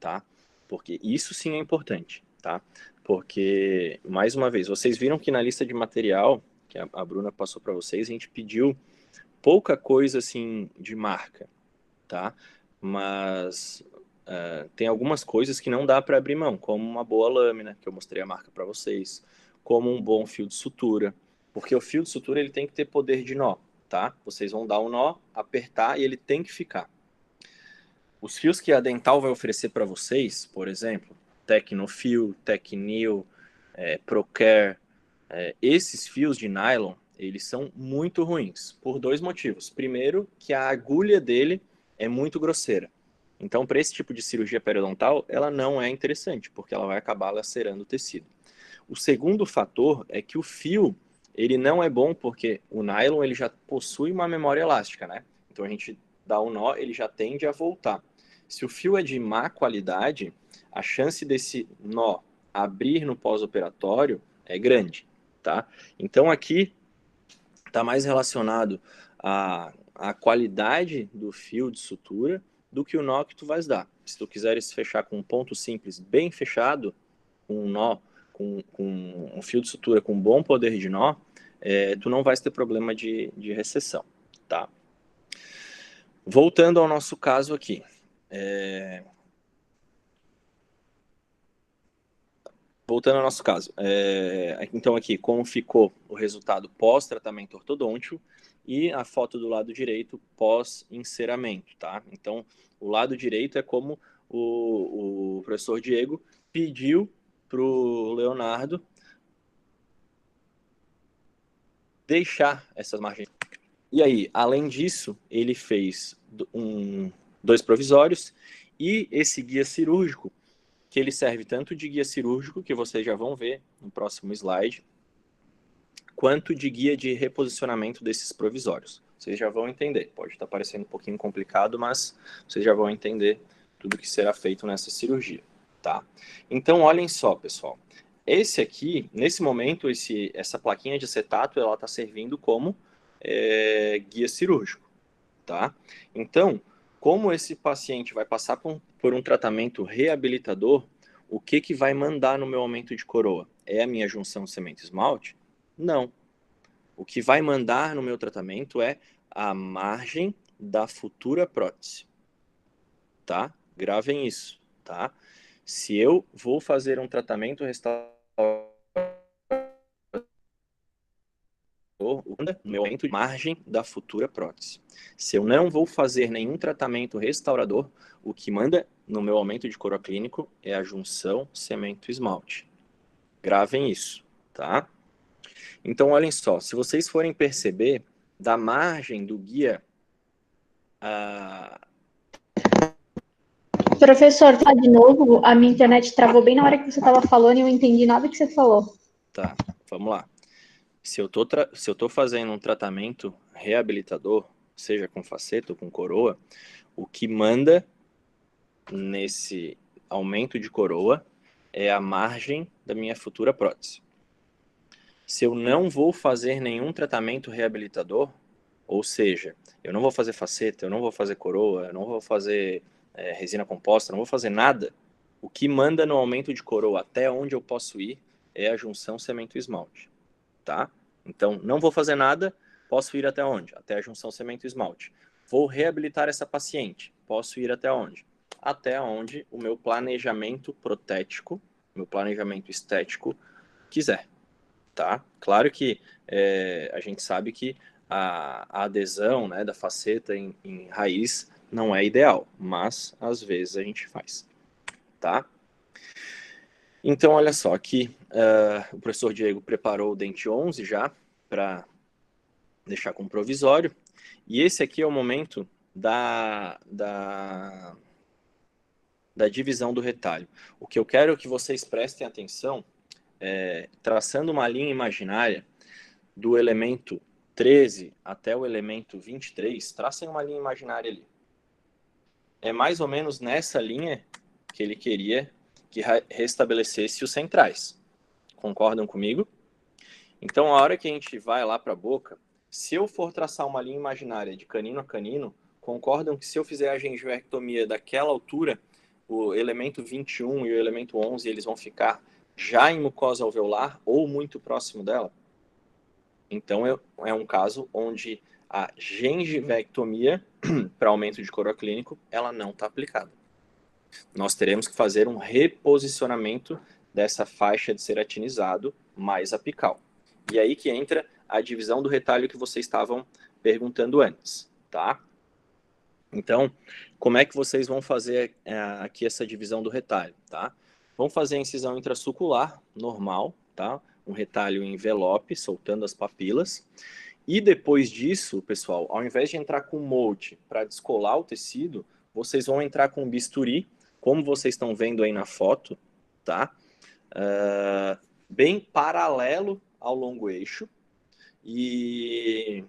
tá? Porque isso sim é importante, tá? Porque, mais uma vez, vocês viram que na lista de material, que a Bruna passou para vocês, a gente pediu pouca coisa, assim, de marca, tá? Mas tem algumas coisas que não dá para abrir mão, como uma boa lâmina, que eu mostrei a marca para vocês, como um bom fio de sutura, porque o fio de sutura ele tem que ter poder de nó, tá? Vocês vão dar um nó, apertar e ele tem que ficar. Os fios que a Dental vai oferecer para vocês, por exemplo, Tecnofio, Tecnil, Procare, esses fios de nylon, eles são muito ruins, por dois motivos. Primeiro, que a agulha dele é muito grosseira. Então, para esse tipo de cirurgia periodontal, ela não é interessante, porque ela vai acabar lacerando o tecido. O segundo fator é que o fio, ele não é bom porque o nylon ele já possui uma memória elástica, né? Então, a gente dá um nó, ele já tende a voltar. Se o fio é de má qualidade, a chance desse nó abrir no pós-operatório é grande, tá? Então, aqui está mais relacionado à qualidade do fio de sutura do que o nó que tu vais dar. Se tu quiseres fechar com um ponto simples bem fechado, um nó com um fio de sutura com bom poder de nó, tu não vais ter problema de recessão, tá? Voltando ao nosso caso aqui. Voltando ao nosso caso. Então aqui, como ficou o resultado pós-tratamento ortodôntico e a foto do lado direito pós-enceramento, tá? Então, o lado direito é como o professor Diego pediu para o Leonardo deixar essas margens. E aí, além disso, ele fez dois provisórios e esse guia cirúrgico, que ele serve tanto de guia cirúrgico, que vocês já vão ver no próximo slide, quanto de guia de reposicionamento desses provisórios. Vocês já vão entender. Pode estar parecendo um pouquinho complicado, mas vocês já vão entender tudo que será feito nessa cirurgia, tá? Então, olhem só, pessoal. Esse aqui, nesse momento, essa plaquinha de acetato, ela está servindo como guia cirúrgico, tá? Então, como esse paciente vai passar por um tratamento reabilitador, o que vai mandar no meu aumento de coroa? É a minha junção cemento-esmalte? Não. O que vai mandar no meu tratamento é a margem da futura prótese, tá? Gravem isso, tá? Se eu vou fazer um tratamento restaurador, meu aumento de margem da futura prótese. Se eu não vou fazer nenhum tratamento restaurador, o que manda no meu aumento de coroa clínico é a junção cemento-esmalte. Gravem isso, tá? Então, olhem só, se vocês forem perceber, da margem do guia... Professor, fala de novo, a minha internet travou bem na hora que você estava falando e eu não entendi nada que você falou. Tá, vamos lá. Se eu tô fazendo um tratamento reabilitador, seja com faceta ou com coroa, o que manda nesse aumento de coroa é a margem da minha futura prótese. Se eu não vou fazer nenhum tratamento reabilitador, ou seja, eu não vou fazer faceta, eu não vou fazer coroa, eu não vou fazer resina composta, eu não vou fazer nada, o que manda no aumento de coroa até onde eu posso ir é a junção cemento-esmalte, tá? Então, não vou fazer nada, posso ir até onde? Até a junção cemento-esmalte. Vou reabilitar essa paciente, posso ir até onde? Até onde o meu planejamento protético, meu planejamento estético quiser, tá? Claro que a gente sabe que a adesão, né, da faceta em raiz não é ideal, mas às vezes a gente faz, tá? Então, olha só, aqui o professor Diego preparou o dente 11 já para deixar com provisório, e esse aqui é o momento da divisão do retalho. O que eu quero que vocês prestem atenção traçando uma linha imaginária do elemento 13 até o elemento 23, tracem uma linha imaginária ali. É mais ou menos nessa linha que ele queria que restabelecesse os centrais. Concordam comigo? Então, a hora que a gente vai lá para a boca, se eu for traçar uma linha imaginária de canino a canino, concordam que se eu fizer a gengivectomia daquela altura, o elemento 21 e o elemento 11, eles vão ficar já em mucosa alveolar ou muito próximo dela? Então, é um caso onde a gengivectomia para aumento de coroaclínico, ela não está aplicada. Nós teremos que fazer um reposicionamento dessa faixa de ceratinizado mais apical. E aí que entra a divisão do retalho que vocês estavam perguntando antes, tá? Então, como é que vocês vão fazer aqui essa divisão do retalho, tá? Vão fazer a incisão intrasuscular, normal, tá? Um retalho em envelope, soltando as papilas. E depois disso, pessoal, ao invés de entrar com molde para descolar o tecido, vocês vão entrar com bisturi, como vocês estão vendo aí na foto, tá? Bem paralelo ao longo eixo e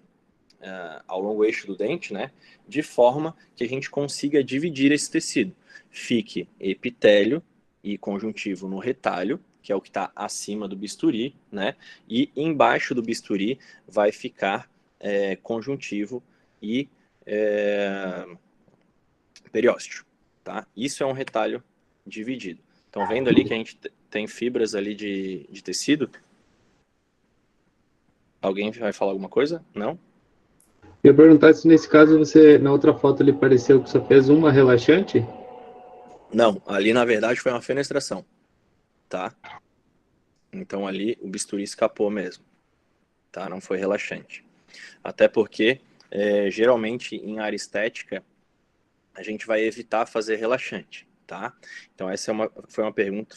ao longo eixo do dente, né? De forma que a gente consiga dividir esse tecido. Fique epitélio e conjuntivo no retalho, que é o que está acima do bisturi, né? E embaixo do bisturi vai ficar conjuntivo e periósteo, tá? Isso é um retalho dividido. Estão vendo ali que a gente tem fibras ali de tecido? Alguém vai falar alguma coisa? Não? Eu ia perguntar se nesse caso você, na outra foto, ele pareceu que só fez uma relaxante? Não, ali na verdade foi uma fenestração, tá? Então ali o bisturi escapou mesmo, tá? Não foi relaxante. Até porque, geralmente em área estética, a gente vai evitar fazer relaxante, tá? Então essa foi uma pergunta,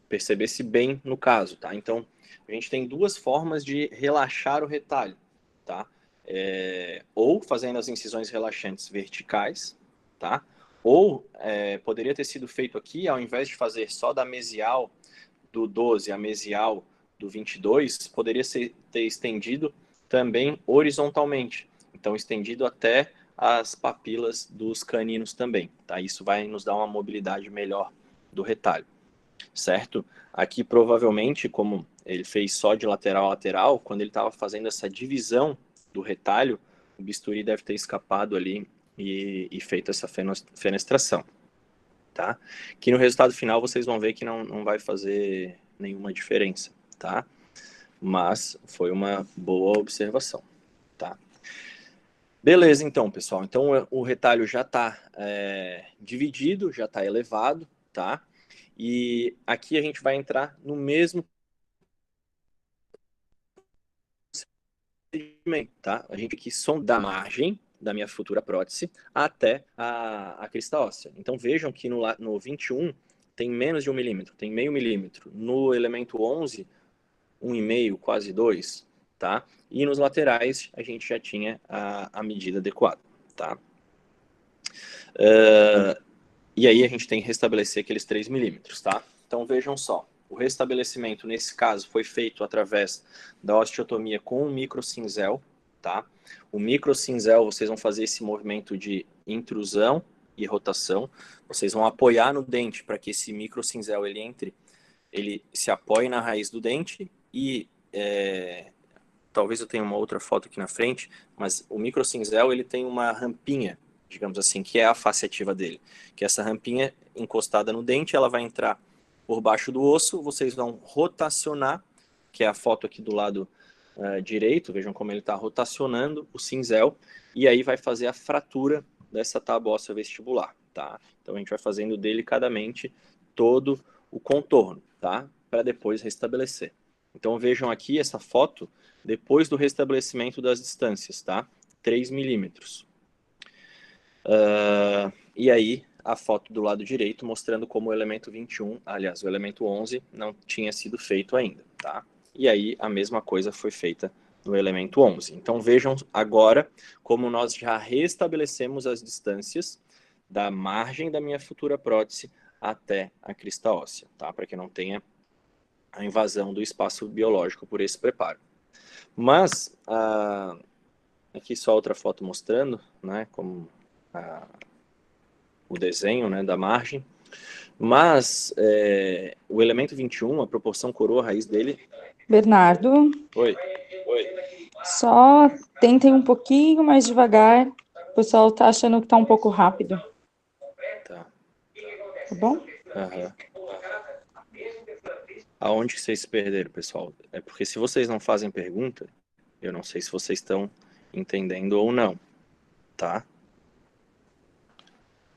perceber-se bem no caso, tá? Então a gente tem duas formas de relaxar o retalho, tá? Ou fazendo as incisões relaxantes verticais, tá? Ou poderia ter sido feito aqui, ao invés de fazer só da mesial do 12 a mesial do 22, poderia ter estendido também horizontalmente. Então, estendido até as papilas dos caninos também, tá? Isso vai nos dar uma mobilidade melhor do retalho, certo? Aqui, provavelmente, como ele fez só de lateral a lateral, quando ele estava fazendo essa divisão do retalho, o bisturi deve ter escapado ali e feito essa fenestração, tá? Que no resultado final vocês vão ver que não vai fazer nenhuma diferença, tá? Mas foi uma boa observação, tá? Beleza, então, pessoal. Então, o retalho já está dividido, já está elevado, tá? E aqui a gente vai entrar no mesmo procedimento, tá? A gente aqui sonda a margem da minha futura prótese até a crista óssea. Então, vejam que no 21 tem menos de 1 milímetro, tem meio milímetro. No elemento 11, 1,5, quase 2, tá? E nos laterais a gente já tinha a medida adequada, tá? E aí a gente tem que restabelecer aqueles 3 milímetros, tá? Então vejam só, o restabelecimento nesse caso foi feito através da osteotomia com um microcinzel, tá? O microcinzel, vocês vão fazer esse movimento de intrusão e rotação, vocês vão apoiar no dente para que esse microcinzel ele se apoie na raiz do dente e talvez eu tenha uma outra foto aqui na frente, mas o microcinzel ele tem uma rampinha, digamos assim, que é a face ativa dele, que essa rampinha encostada no dente, ela vai entrar por baixo do osso, vocês vão rotacionar, que é a foto aqui do lado direito, vejam como ele está rotacionando o cinzel, e aí vai fazer a fratura dessa tábua óssea vestibular, tá? Então a gente vai fazendo delicadamente todo o contorno, tá? Para depois restabelecer. Então vejam aqui essa foto depois do restabelecimento das distâncias, tá? 3 milímetros. E aí a foto do lado direito mostrando como o elemento 21, aliás, o elemento 11 não tinha sido feito ainda, tá? E aí a mesma coisa foi feita no elemento 11. Então vejam agora como nós já restabelecemos as distâncias da margem da minha futura prótese até a crista óssea, tá? Para que não tenha a invasão do espaço biológico por esse preparo. Mas, aqui só outra foto mostrando, né, como o desenho, né, da margem. Mas, o elemento 21, a proporção coroa-raiz dele... Bernardo, Oi. só tentem um pouquinho mais devagar. O pessoal tá achando que tá um pouco rápido. Tá. Tá bom? Aham. Aonde que vocês se perderam, pessoal? É porque se vocês não fazem pergunta, eu não sei se vocês estão entendendo ou não, tá?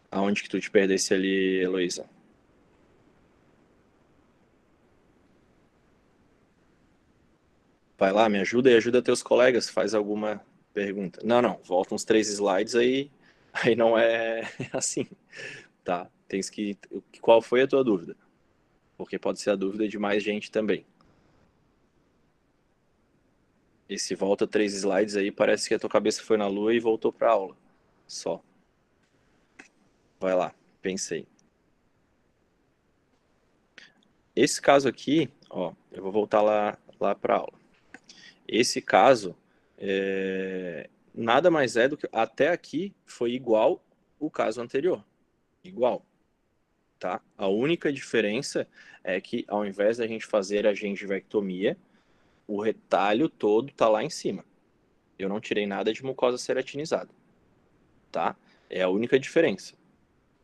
Aonde que tu te perdesse ali, Heloísa? Vai lá, me ajuda e ajuda teus colegas, faz alguma pergunta. Não, volta uns 3 slides aí não é assim, tá? Tens que... Qual foi a tua dúvida? Porque pode ser a dúvida de mais gente também. E se volta 3 slides aí, parece que a tua cabeça foi na lua e voltou para aula. Só. Vai lá, pensei. Esse caso aqui, ó, eu vou voltar lá para aula. Esse caso, nada mais é do que, até aqui, foi igual o caso anterior. Igual, tá? A única diferença é que, ao invés da gente fazer a gengivectomia, o retalho todo tá lá em cima. Eu não tirei nada de mucosa ceratinizada, tá? É a única diferença.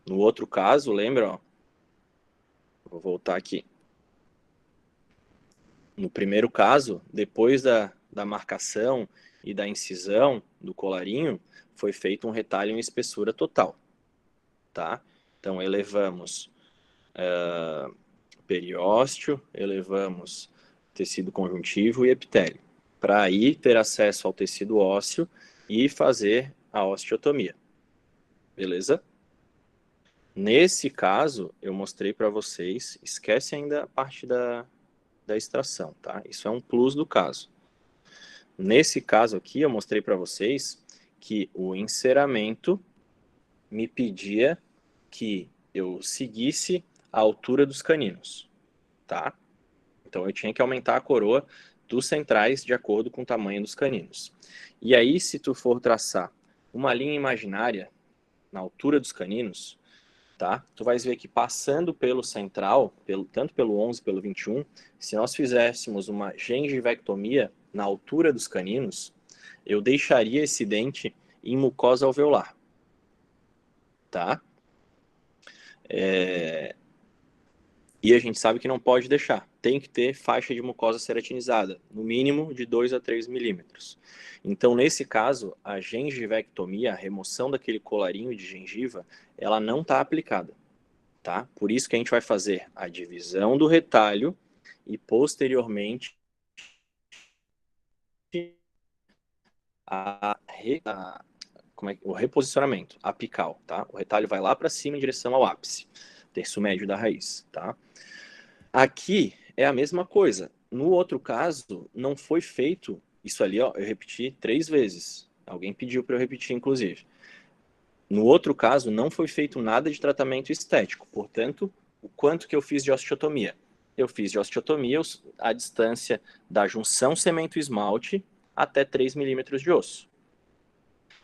No outro caso, lembra, ó, vou voltar aqui. No primeiro caso, depois da marcação e da incisão do colarinho, foi feito um retalho em espessura total, tá? Então, elevamos periósteo, elevamos tecido conjuntivo e epitélio, para aí ter acesso ao tecido ósseo e fazer a osteotomia. Beleza? Nesse caso, eu mostrei para vocês, esquece ainda a parte da extração, tá? Isso é um plus do caso. Nesse caso aqui, eu mostrei para vocês que o enceramento me pedia que eu seguisse a altura dos caninos, tá? Então, eu tinha que aumentar a coroa dos centrais de acordo com o tamanho dos caninos. E aí, se tu for traçar uma linha imaginária na altura dos caninos, tá? Tu vais ver que passando pelo central, tanto pelo 11 pelo 21, se nós fizéssemos uma gengivectomia na altura dos caninos, eu deixaria esse dente em mucosa alveolar, tá? E a gente sabe que não pode deixar. Tem que ter faixa de mucosa ceratinizada, no mínimo de 2 a 3 milímetros. Então, nesse caso, a gengivectomia, a remoção daquele colarinho de gengiva, ela não está aplicada, tá? Por isso que a gente vai fazer a divisão do retalho e, posteriormente, o reposicionamento apical, tá? O retalho vai lá para cima em direção ao ápice, terço médio da raiz, tá? Aqui é a mesma coisa. No outro caso, não foi feito isso ali, ó, eu repeti 3 vezes. Alguém pediu para eu repetir, inclusive. No outro caso, não foi feito nada de tratamento estético. Portanto, o quanto que eu fiz de osteotomia? Eu fiz de osteotomia a distância da junção cemento-esmalte até 3 milímetros de osso.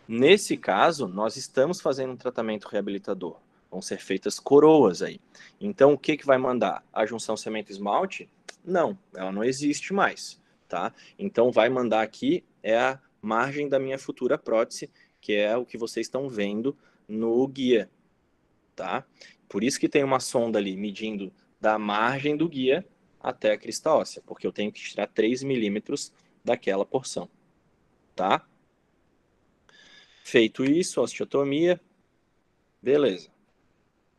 Nesse caso, nós estamos fazendo um tratamento reabilitador. Vão ser feitas coroas aí. Então, o que vai mandar? A junção cemento-esmalte? Não, ela não existe mais, tá? Então, vai mandar aqui é a margem da minha futura prótese, que é o que vocês estão vendo no guia, tá? Por isso que tem uma sonda ali medindo da margem do guia até a crista óssea, porque eu tenho que tirar 3 milímetros daquela porção, tá? Feito isso, osteotomia, beleza.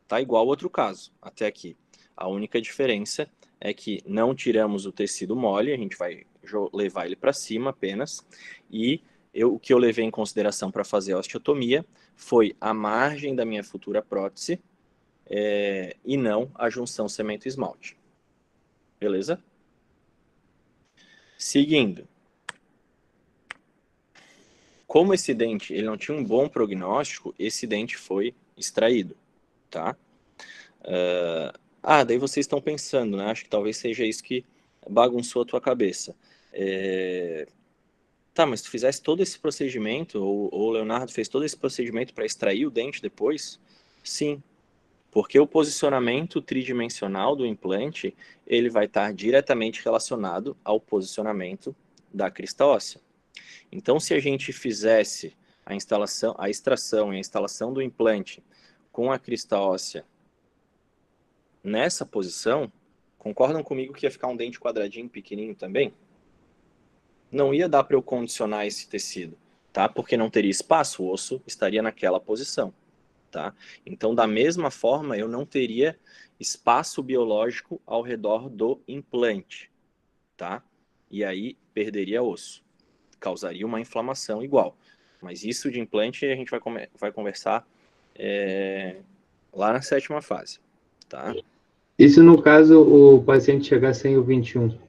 Tá igual ao outro caso, até aqui. A única diferença é que não tiramos o tecido mole, a gente vai levar ele para cima apenas, e o que eu levei em consideração para fazer a osteotomia foi a margem da minha futura prótese e não a junção cemento-esmalte. Beleza? Seguindo. Como esse dente ele não tinha um bom prognóstico, esse dente foi extraído, tá? Daí vocês estão pensando, né? Acho que talvez seja isso que bagunçou a tua cabeça. Tá, mas tu fizesse todo esse procedimento, ou o Leonardo fez todo esse procedimento para extrair o dente depois? Sim, porque o posicionamento tridimensional do implante, ele vai estar diretamente relacionado ao posicionamento da crista óssea. Então, se a gente fizesse a extração e a instalação do implante com a crista óssea nessa posição, concordam comigo que ia ficar um dente quadradinho, pequenininho também? Não ia dar para eu condicionar esse tecido, tá? Porque não teria espaço, o osso estaria naquela posição, tá? Então, da mesma forma, eu não teria espaço biológico ao redor do implante, tá? E aí, perderia osso. Causaria uma inflamação igual. Mas isso de implante a gente vai conversar lá na 7ª fase, tá? Isso no caso o paciente chegar sem o 21.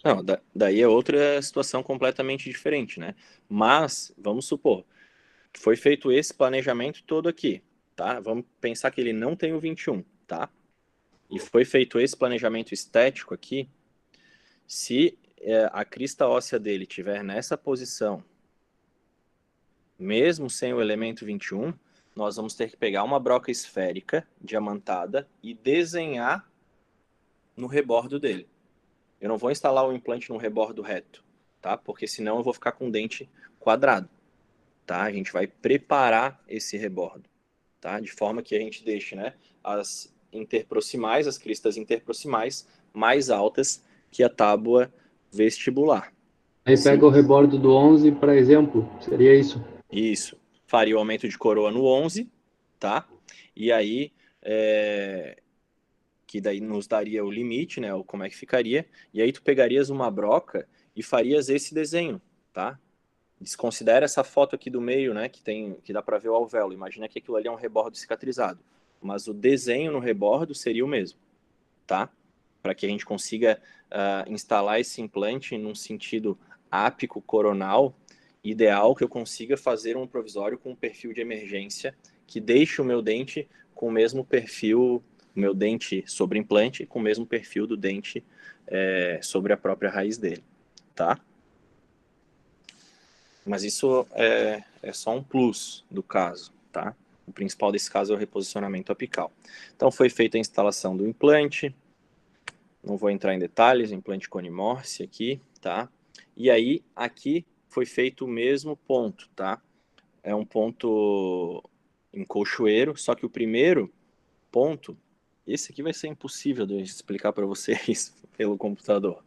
Não, daí é outra situação completamente diferente, né? Mas, vamos supor, foi feito esse planejamento todo aqui, tá? Vamos pensar que ele não tem o 21, tá? E foi feito esse planejamento estético aqui, se a crista óssea dele estiver nessa posição, mesmo sem o elemento 21, nós vamos ter que pegar uma broca esférica, diamantada, e desenhar no rebordo dele. Eu não vou instalar o implante no rebordo reto, tá? Porque senão eu vou ficar com o dente quadrado, tá? A gente vai preparar esse rebordo, tá? De forma que a gente deixe, né, as interproximais, as cristas interproximais, mais altas que a tábua vestibular. Aí pega o rebordo do 11, para exemplo, seria isso? Isso. Faria o aumento de coroa no 11, tá? E aí, que daí nos daria o limite, né? Como é que ficaria. E aí tu pegarias uma broca e farias esse desenho, tá? Desconsidera essa foto aqui do meio, né? Que dá para ver o alvéolo. Imagina que aquilo ali é um rebordo cicatrizado. Mas o desenho no rebordo seria o mesmo, tá? Para que a gente consiga instalar esse implante num sentido ápico coronal, ideal que eu consiga fazer um provisório com um perfil de emergência que deixe o meu dente com o mesmo perfil, o meu dente sobre implante, com o mesmo perfil do dente sobre a própria raiz dele, tá? Mas isso é só um plus do caso, tá? O principal desse caso é o reposicionamento apical. Então foi feita a instalação do implante, não vou entrar em detalhes, implante Cone-Morse aqui, tá? E aí, aqui foi feito o mesmo ponto, tá? É um ponto em colchoeiro, só que o primeiro ponto, esse aqui vai ser impossível de eu explicar para vocês pelo computador.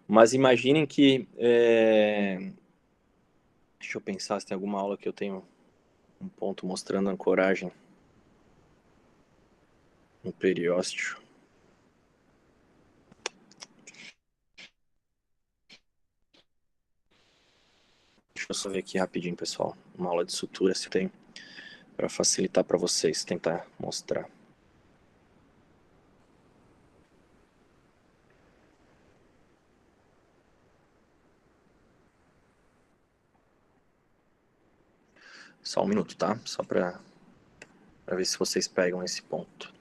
Mas imaginem que... Deixa eu pensar se tem alguma aula que eu tenho um ponto mostrando ancoragem no periósteo. Deixa eu só ver aqui rapidinho, pessoal. Uma aula de sutura se tem, para facilitar para vocês, tentar mostrar. Só um minuto, tá? Só para ver se vocês pegam esse ponto.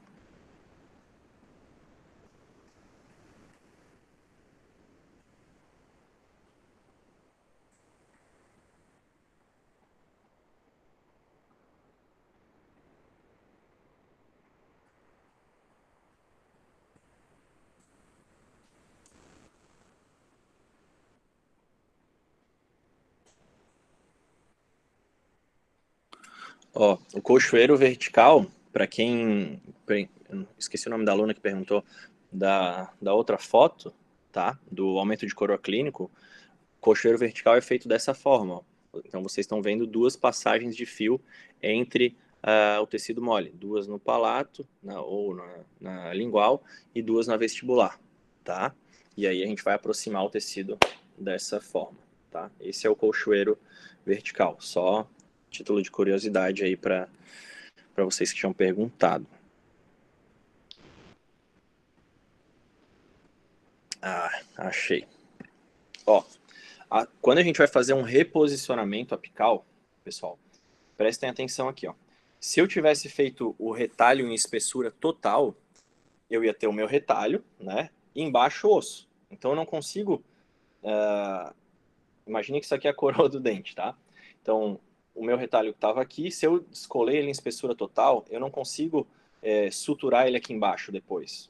Ó, o colchoeiro vertical, para quem... Esqueci o nome da aluna que perguntou da outra foto, tá? Do aumento de coroa clínico. O colchoeiro vertical é feito dessa forma, ó. Então vocês estão vendo duas passagens de fio entre o tecido mole. Duas no palato, ou na lingual, e duas na vestibular, tá? E aí a gente vai aproximar o tecido dessa forma, tá? Esse é o colchoeiro vertical, só título de curiosidade aí para vocês que tinham perguntado. Achei. Ó, quando a gente vai fazer um reposicionamento apical, pessoal, prestem atenção aqui, ó. Se eu tivesse feito o retalho em espessura total, eu ia ter o meu retalho, né? E embaixo o osso. Então eu não consigo... Imagine que isso aqui é a coroa do dente, tá? Então, o meu retalho estava aqui, se eu descolei ele em espessura total, eu não consigo suturar ele aqui embaixo depois,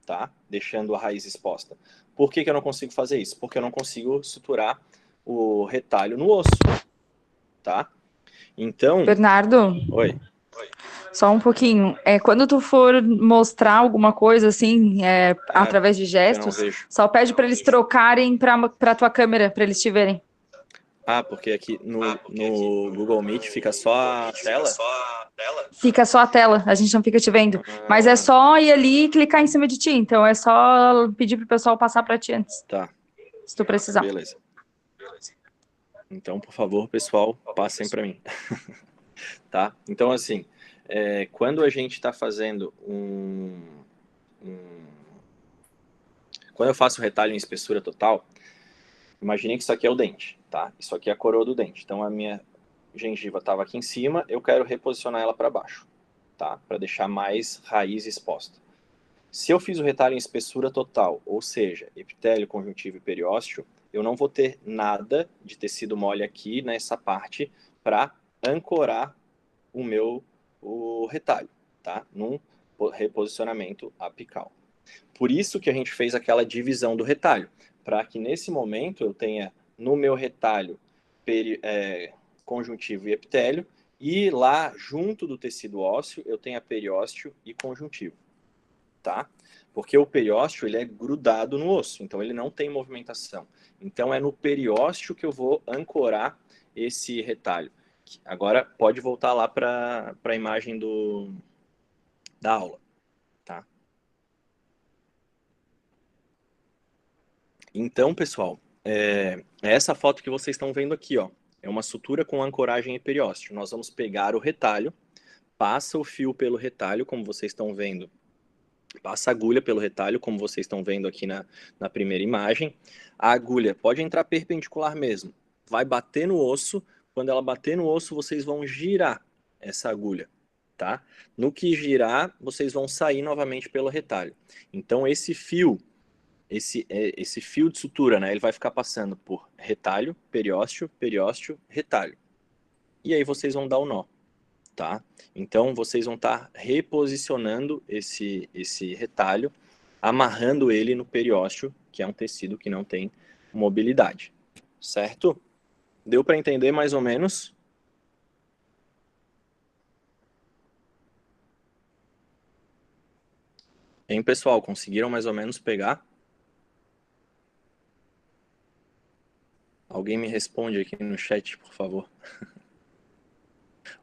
tá? Deixando a raiz exposta. Por que eu não consigo fazer isso? Porque eu não consigo suturar o retalho no osso, tá? Então... Bernardo? Oi. Só um pouquinho. Quando tu for mostrar alguma coisa assim, através de Eu não gestos, vejo. só pede para eles trocarem para tua câmera, para eles te verem. Porque aqui no Google Meet fica só a tela? Fica só a tela, a gente não fica te vendo. Mas é Ah, só ir ali e clicar em cima de ti. Então é só pedir pro pessoal passar para ti antes, tá, se tu precisar. beleza. Então, por favor, pessoal, passem para mim. Tá? Então, assim, quando a gente está fazendo Quando eu faço retalho em espessura total, imaginei que isso aqui é o dente, tá? Isso aqui é a coroa do dente. Então, a minha gengiva estava aqui em cima, eu quero reposicionar ela para baixo, tá? Para deixar mais raiz exposta. Se eu fiz o retalho em espessura total, ou seja, epitélio, conjuntivo e periósteo, eu não vou ter nada de tecido mole aqui nessa parte para ancorar o retalho, tá? Num reposicionamento apical. Por isso que a gente fez aquela divisão do retalho, para que nesse momento eu tenha no meu retalho conjuntivo e epitélio, e lá junto do tecido ósseo eu tenha periósteo e conjuntivo, tá? Porque o periósteo ele é grudado no osso, então ele não tem movimentação. Então é no periósteo que eu vou ancorar esse retalho. Agora pode voltar lá para a imagem da aula, tá? Então, pessoal, essa foto que vocês estão vendo aqui, ó, é uma sutura com ancoragem e periósteo. Nós vamos pegar o retalho, passa o fio pelo retalho, como vocês estão vendo, passa a agulha pelo retalho, como vocês estão vendo aqui na primeira imagem. A agulha pode entrar perpendicular mesmo, vai bater no osso. Quando ela bater no osso, vocês vão girar essa agulha, tá? No que girar, vocês vão sair novamente pelo retalho. Então, esse fio de sutura, né, ele vai ficar passando por retalho, periósteo, periósteo, retalho. E aí vocês vão dar o nó, tá? Então, vocês vão estar reposicionando esse retalho, amarrando ele no periósteo, que é um tecido que não tem mobilidade, certo? Deu para entender mais ou menos? Hein, pessoal? Conseguiram mais ou menos pegar? Alguém me responde aqui no chat, por favor.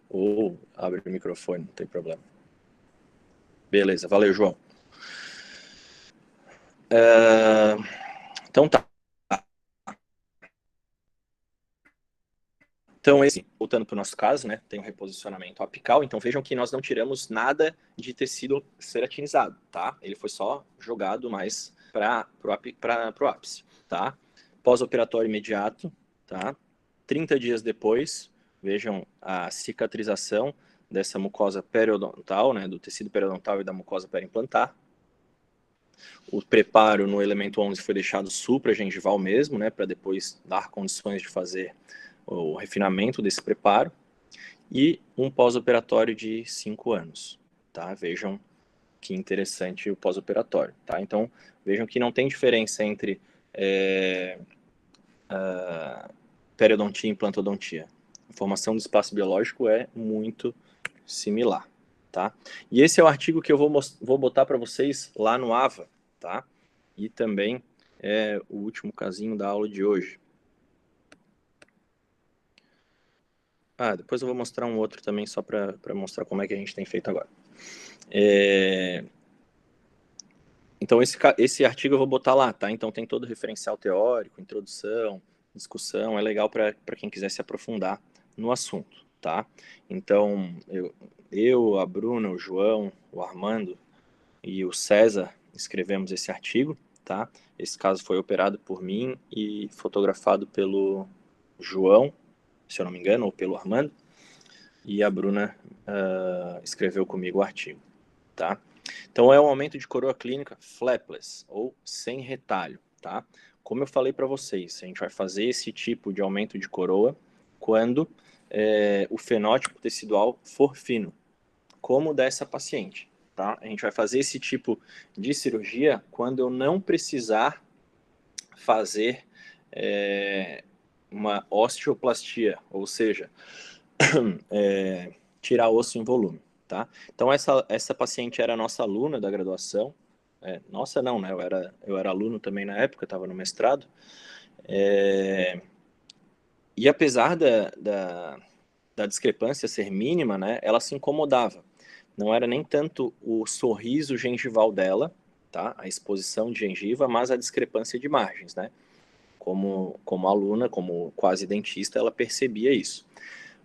Ou abre o microfone, não tem problema. Beleza, valeu, João. Então tá. Então, voltando para o nosso caso, né, tem um reposicionamento apical, então vejam que nós não tiramos nada de tecido ceratinizado, tá? Ele foi só jogado mais para o ápice, tá? Pós-operatório imediato, tá? 30 dias depois, vejam a cicatrização dessa mucosa periodontal, né, do tecido periodontal e da mucosa periimplantar. O preparo no elemento 11 foi deixado supragengival mesmo, né, para depois dar condições de fazer o refinamento desse preparo, e um pós-operatório de 5 anos, tá? Vejam que interessante o pós-operatório, tá? Então, vejam que não tem diferença entre periodontia e implantodontia. A formação do espaço biológico é muito similar, tá? E esse é o artigo que eu vou botar para vocês lá no AVA, tá? E também é o último casinho da aula de hoje. Depois eu vou mostrar um outro também, só para mostrar como é que a gente tem feito agora. Então, esse artigo eu vou botar lá, tá? Então, tem todo o referencial teórico, introdução, discussão, é legal para quem quiser se aprofundar no assunto, tá? Então, a Bruna, o João, o Armando e o César escrevemos esse artigo, tá? Esse caso foi operado por mim e fotografado pelo João, se eu não me engano, ou pelo Armando, e a Bruna escreveu comigo o artigo, tá? Então, é um aumento de coroa clínica flapless, ou sem retalho, tá? Como eu falei para vocês, a gente vai fazer esse tipo de aumento de coroa quando o fenótipo tecidual for fino, como dessa paciente, tá? A gente vai fazer esse tipo de cirurgia quando eu não precisar fazer uma osteoplastia, ou seja, tirar osso em volume, tá? Então, essa paciente era nossa aluna da graduação. Nossa não, né? Eu era aluno também na época, estava no mestrado. E apesar da discrepância ser mínima, né? Ela se incomodava. Não era nem tanto o sorriso gengival dela, tá? A exposição de gengiva, mas a discrepância de margens, né? Como aluna, como quase dentista, ela percebia isso.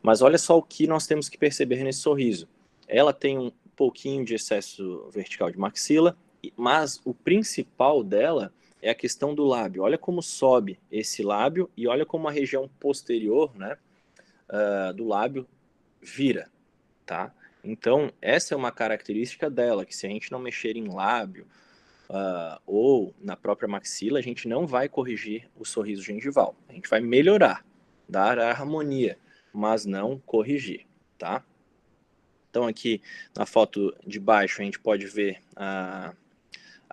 Mas olha só o que nós temos que perceber nesse sorriso. Ela tem um pouquinho de excesso vertical de maxila, mas o principal dela é a questão do lábio. Olha como sobe esse lábio e olha como a região posterior, né, do lábio vira, tá? Então, essa é uma característica dela, que se a gente não mexer em lábio ou na própria maxila, a gente não vai corrigir o sorriso gengival. A gente vai melhorar, dar harmonia, mas não corrigir, tá? Então, aqui na foto de baixo, a gente pode ver a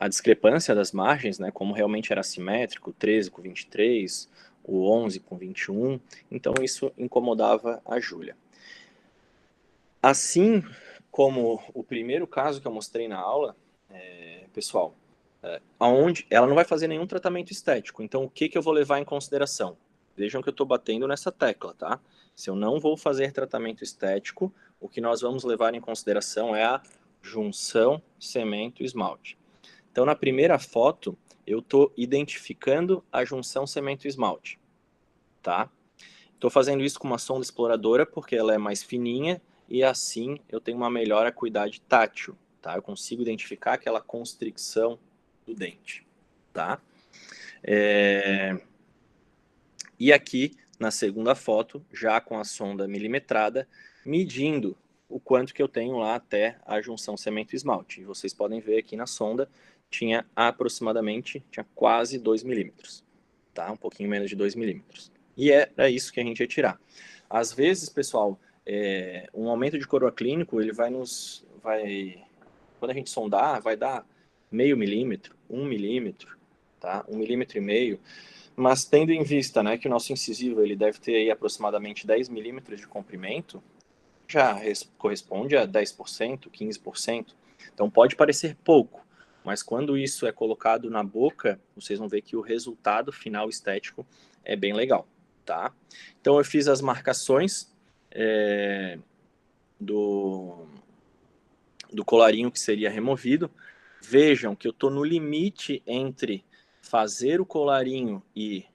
discrepância das margens, né, como realmente era assimétrico, 13 com 23, o 11 com 21, então isso incomodava a Júlia. Assim como o primeiro caso que eu mostrei na aula, pessoal, onde ela não vai fazer nenhum tratamento estético, então o que eu vou levar em consideração? Vejam que eu estou batendo nessa tecla, tá? Se eu não vou fazer tratamento estético, o que nós vamos levar em consideração é a junção cemento-esmalte. Então, na primeira foto, eu estou identificando a junção cemento-esmalte, tá? Estou fazendo isso com uma sonda exploradora porque ela é mais fininha e assim eu tenho uma melhor acuidade tátil, tá? Eu consigo identificar aquela constricção do dente, tá? E aqui, na segunda foto, já com a sonda milimetrada, medindo o quanto que eu tenho lá até a junção cemento-esmalte. E vocês podem ver aqui na sonda, tinha quase 2 milímetros, tá? Um pouquinho menos de 2 milímetros. E era isso que a gente ia tirar. Às vezes, pessoal, um aumento de coroa clínico, ele quando a gente sondar, vai dar meio milímetro, 1 milímetro, tá? 1,5 milímetros. Mas tendo em vista, né, que o nosso incisivo ele deve ter aí aproximadamente 10 milímetros de comprimento, já corresponde a 10%, 15%. Então pode parecer pouco, mas quando isso é colocado na boca, vocês vão ver que o resultado final estético é bem legal, tá? Então eu fiz as marcações do colarinho que seria removido. Vejam que eu estou no limite entre fazer o colarinho e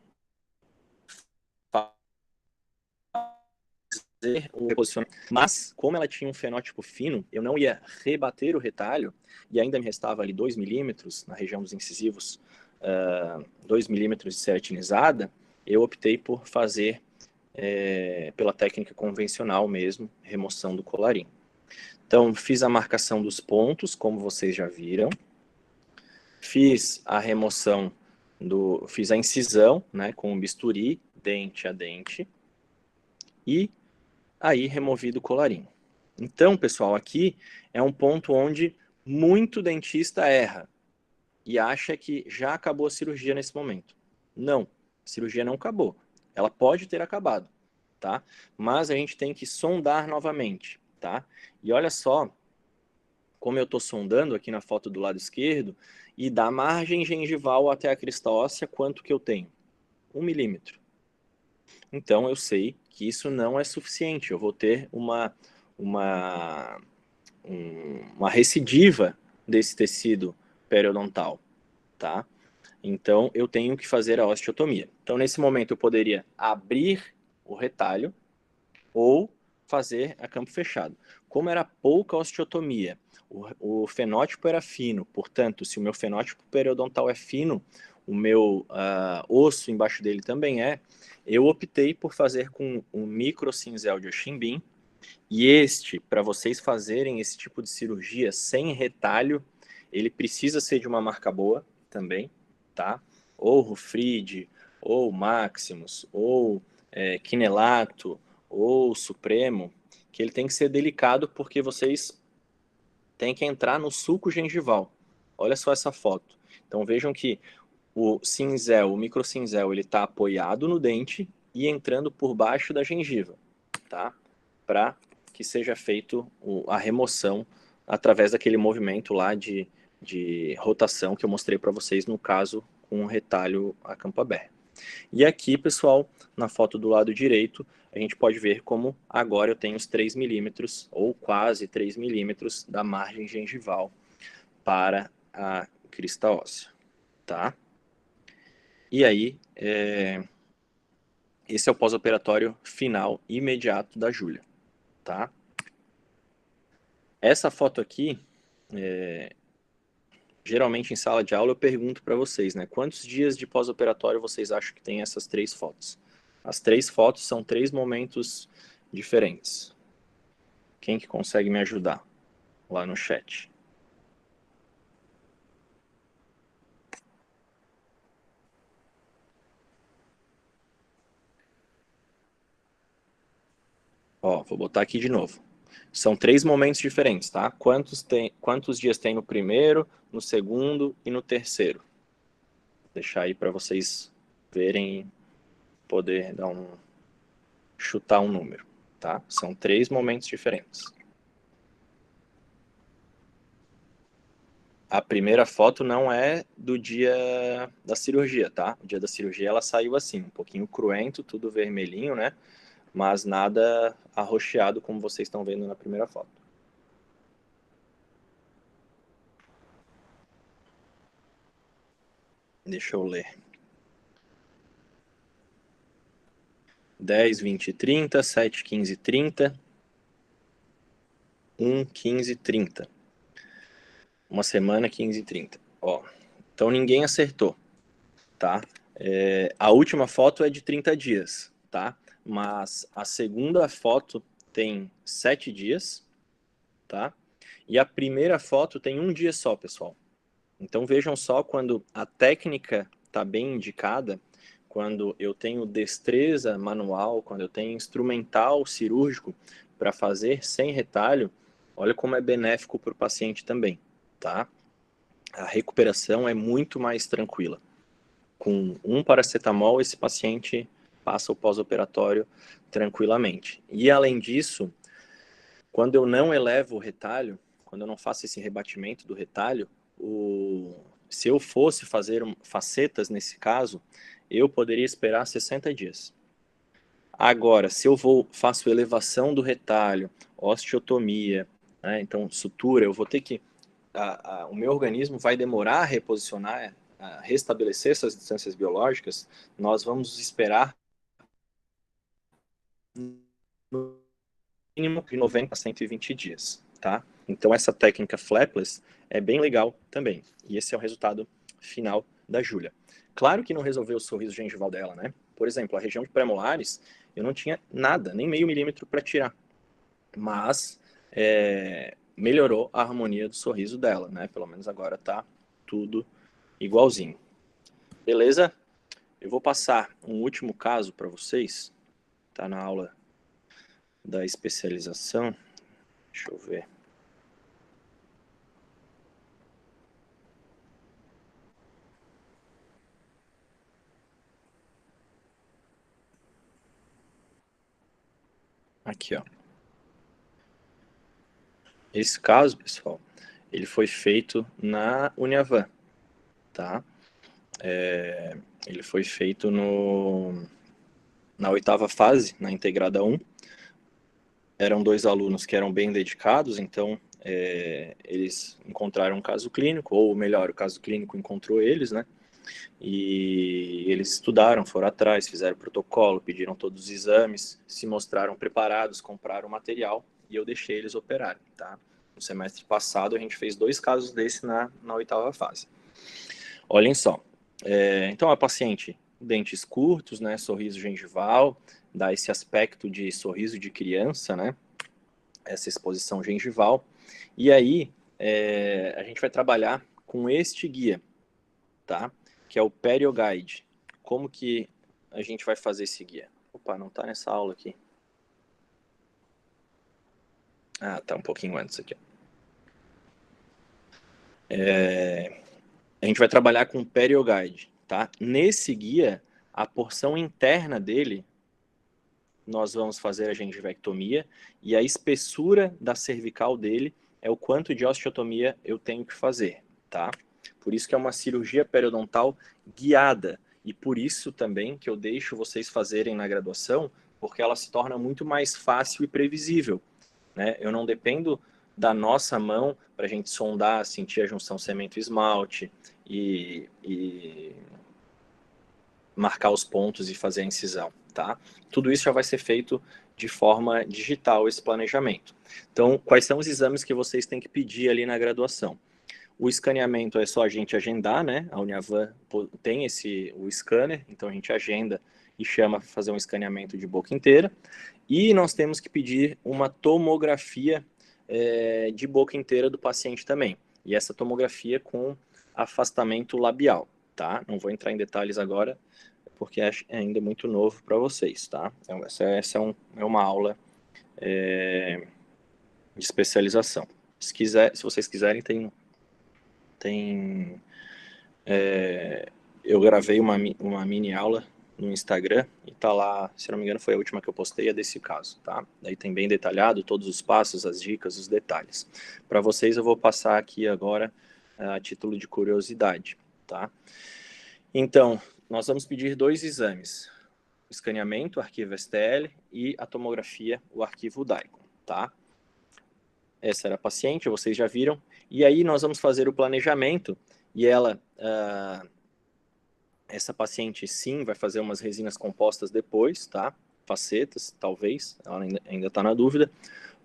fazer o reposicionamento. Mas, como ela tinha um fenótipo fino, eu não ia rebater o retalho, e ainda me restava ali 2 milímetros na região dos incisivos, 2 milímetros de ceratinizada, eu optei por fazer pela técnica convencional mesmo, remoção do colarinho. Então, fiz a marcação dos pontos, como vocês já viram. Fiz a remoção fiz a incisão, né, com o bisturi, dente a dente. E aí removido o colarinho. Então, pessoal, aqui é um ponto onde muito dentista erra e acha que já acabou a cirurgia nesse momento. Não, a cirurgia não acabou. Ela pode ter acabado, tá? Mas a gente tem que sondar novamente, tá? E olha só como eu estou sondando aqui na foto do lado esquerdo e da margem gengival até a crista óssea, quanto que eu tenho? 1 milímetro. Então, eu sei que isso não é suficiente. Eu vou ter uma recidiva desse tecido periodontal, tá? Então, eu tenho que fazer a osteotomia. Então, nesse momento, eu poderia abrir o retalho ou fazer a campo fechado. Como era pouca osteotomia, o fenótipo era fino, portanto, se o meu fenótipo periodontal é fino, o meu osso embaixo dele também eu optei por fazer com um microcinzel de Oximbim, e para vocês fazerem esse tipo de cirurgia sem retalho, ele precisa ser de uma marca boa também, tá? Ou Rufride, ou Maximus, ou Quinelato, ou Supremo, que ele tem que ser delicado porque vocês têm que entrar no sulco gengival. Olha só essa foto. Então vejam que o cinzel, o microcinzel, ele está apoiado no dente e entrando por baixo da gengiva, tá? Para que seja feito a remoção através daquele movimento lá de rotação que eu mostrei para vocês no caso com o retalho a campo aberto. E aqui, pessoal, na foto do lado direito, a gente pode ver como agora eu tenho os 3 milímetros, ou quase 3 milímetros, da margem gengival para a crista óssea, tá? E aí, esse é o pós-operatório final imediato da Júlia, tá? Essa foto aqui, geralmente em sala de aula eu pergunto para vocês, né? Quantos dias de pós-operatório vocês acham que tem essas 3 fotos? As 3 fotos são 3 momentos diferentes. Quem que consegue me ajudar lá no chat? Ó, vou botar aqui de novo. São 3 momentos diferentes, tá? Quantos dias tem no primeiro, no segundo e no terceiro? Vou deixar aí para vocês verem e poder chutar um número, tá? São 3 momentos diferentes. A primeira foto não é do dia da cirurgia, tá? O dia da cirurgia ela saiu assim, um pouquinho cruento, tudo vermelhinho, né? Mas nada arroxeado como vocês estão vendo na primeira foto. Deixa eu ler. 10, 20, 30, 7, 15, 30, 1, 15, 30. Uma semana, 15, 30. Ó, então ninguém acertou, tá? A última foto é de 30 dias, tá? Mas a segunda foto tem 7 dias, tá? E a primeira foto tem 1 dia só, pessoal. Então vejam só, quando a técnica está bem indicada, quando eu tenho destreza manual, quando eu tenho instrumental cirúrgico para fazer sem retalho, olha como é benéfico para o paciente também, tá? A recuperação é muito mais tranquila. Com um paracetamol, esse paciente passa o pós-operatório tranquilamente. E além disso, quando eu não elevo o retalho, quando eu não faço esse rebatimento do retalho, se eu fosse fazer facetas nesse caso, eu poderia esperar 60 dias. Agora, se eu faço elevação do retalho, osteotomia, né, então sutura, eu vou ter que... o meu organismo vai demorar a reposicionar, a restabelecer essas distâncias biológicas, nós vamos esperar no mínimo de 90 a 120 dias, tá? Então essa técnica flapless é bem legal também. E esse é o resultado final da Júlia. Claro que não resolveu o sorriso gengival dela, né? Por exemplo, a região de pré-molares, eu não tinha nada, nem meio milímetro para tirar. Mas melhorou a harmonia do sorriso dela, né? Pelo menos agora tá tudo igualzinho. Beleza? Eu vou passar um último caso para vocês. Tá na aula da especialização. Deixa eu ver. Aqui, ó. Esse caso, pessoal, ele foi feito na Uniavan, tá? Ele foi feito na 8ª fase, na Integrada 1. Eram 2 alunos que eram bem dedicados, então eles encontraram um caso clínico, ou melhor, o caso clínico encontrou eles, né? E eles estudaram, foram atrás, fizeram protocolo, pediram todos os exames, se mostraram preparados, compraram material e eu deixei eles operarem, tá? No semestre passado a gente fez 2 casos desse na 8ª fase. Olhem só, então a paciente, dentes curtos, né, sorriso gengival, dá esse aspecto de sorriso de criança, né, essa exposição gengival, e aí a gente vai trabalhar com este guia, tá? Que é o Perio Guide. Como que a gente vai fazer esse guia? Opa, não tá nessa aula aqui. Ah, tá um pouquinho antes aqui. A gente vai trabalhar com o Perio Guide, tá? Nesse guia, a porção interna dele nós vamos fazer a gengivectomia, e a espessura da cervical dele é o quanto de osteotomia eu tenho que fazer, tá? Por isso que é uma cirurgia periodontal guiada, e por isso também que eu deixo vocês fazerem na graduação, porque ela se torna muito mais fácil e previsível, né? Eu não dependo da nossa mão para a gente sondar, sentir a junção cemento-esmalte e marcar os pontos e fazer a incisão, tá? Tudo isso já vai ser feito de forma digital, esse planejamento. Então, quais são os exames que vocês têm que pedir ali na graduação? O escaneamento é só a gente agendar, né? A Uniavan tem o scanner, então a gente agenda e chama para fazer um escaneamento de boca inteira. E nós temos que pedir uma tomografia de boca inteira do paciente também. E essa tomografia com afastamento labial, tá? Não vou entrar em detalhes agora, porque é ainda muito novo para vocês, tá? Então, essa é uma aula de especialização. Se vocês quiserem, eu gravei uma mini aula no Instagram e tá lá, se não me engano, foi a última que eu postei, é desse caso, tá? Daí tem bem detalhado todos os passos, as dicas, os detalhes. Para vocês eu vou passar aqui agora a título de curiosidade, tá? Então, nós vamos pedir 2 exames, o escaneamento, o arquivo STL, e a tomografia, o arquivo DICOM, tá? Essa era a paciente, vocês já viram. E aí nós vamos fazer o planejamento, e essa paciente sim vai fazer umas resinas compostas depois, tá? Facetas, talvez, ela ainda está na dúvida,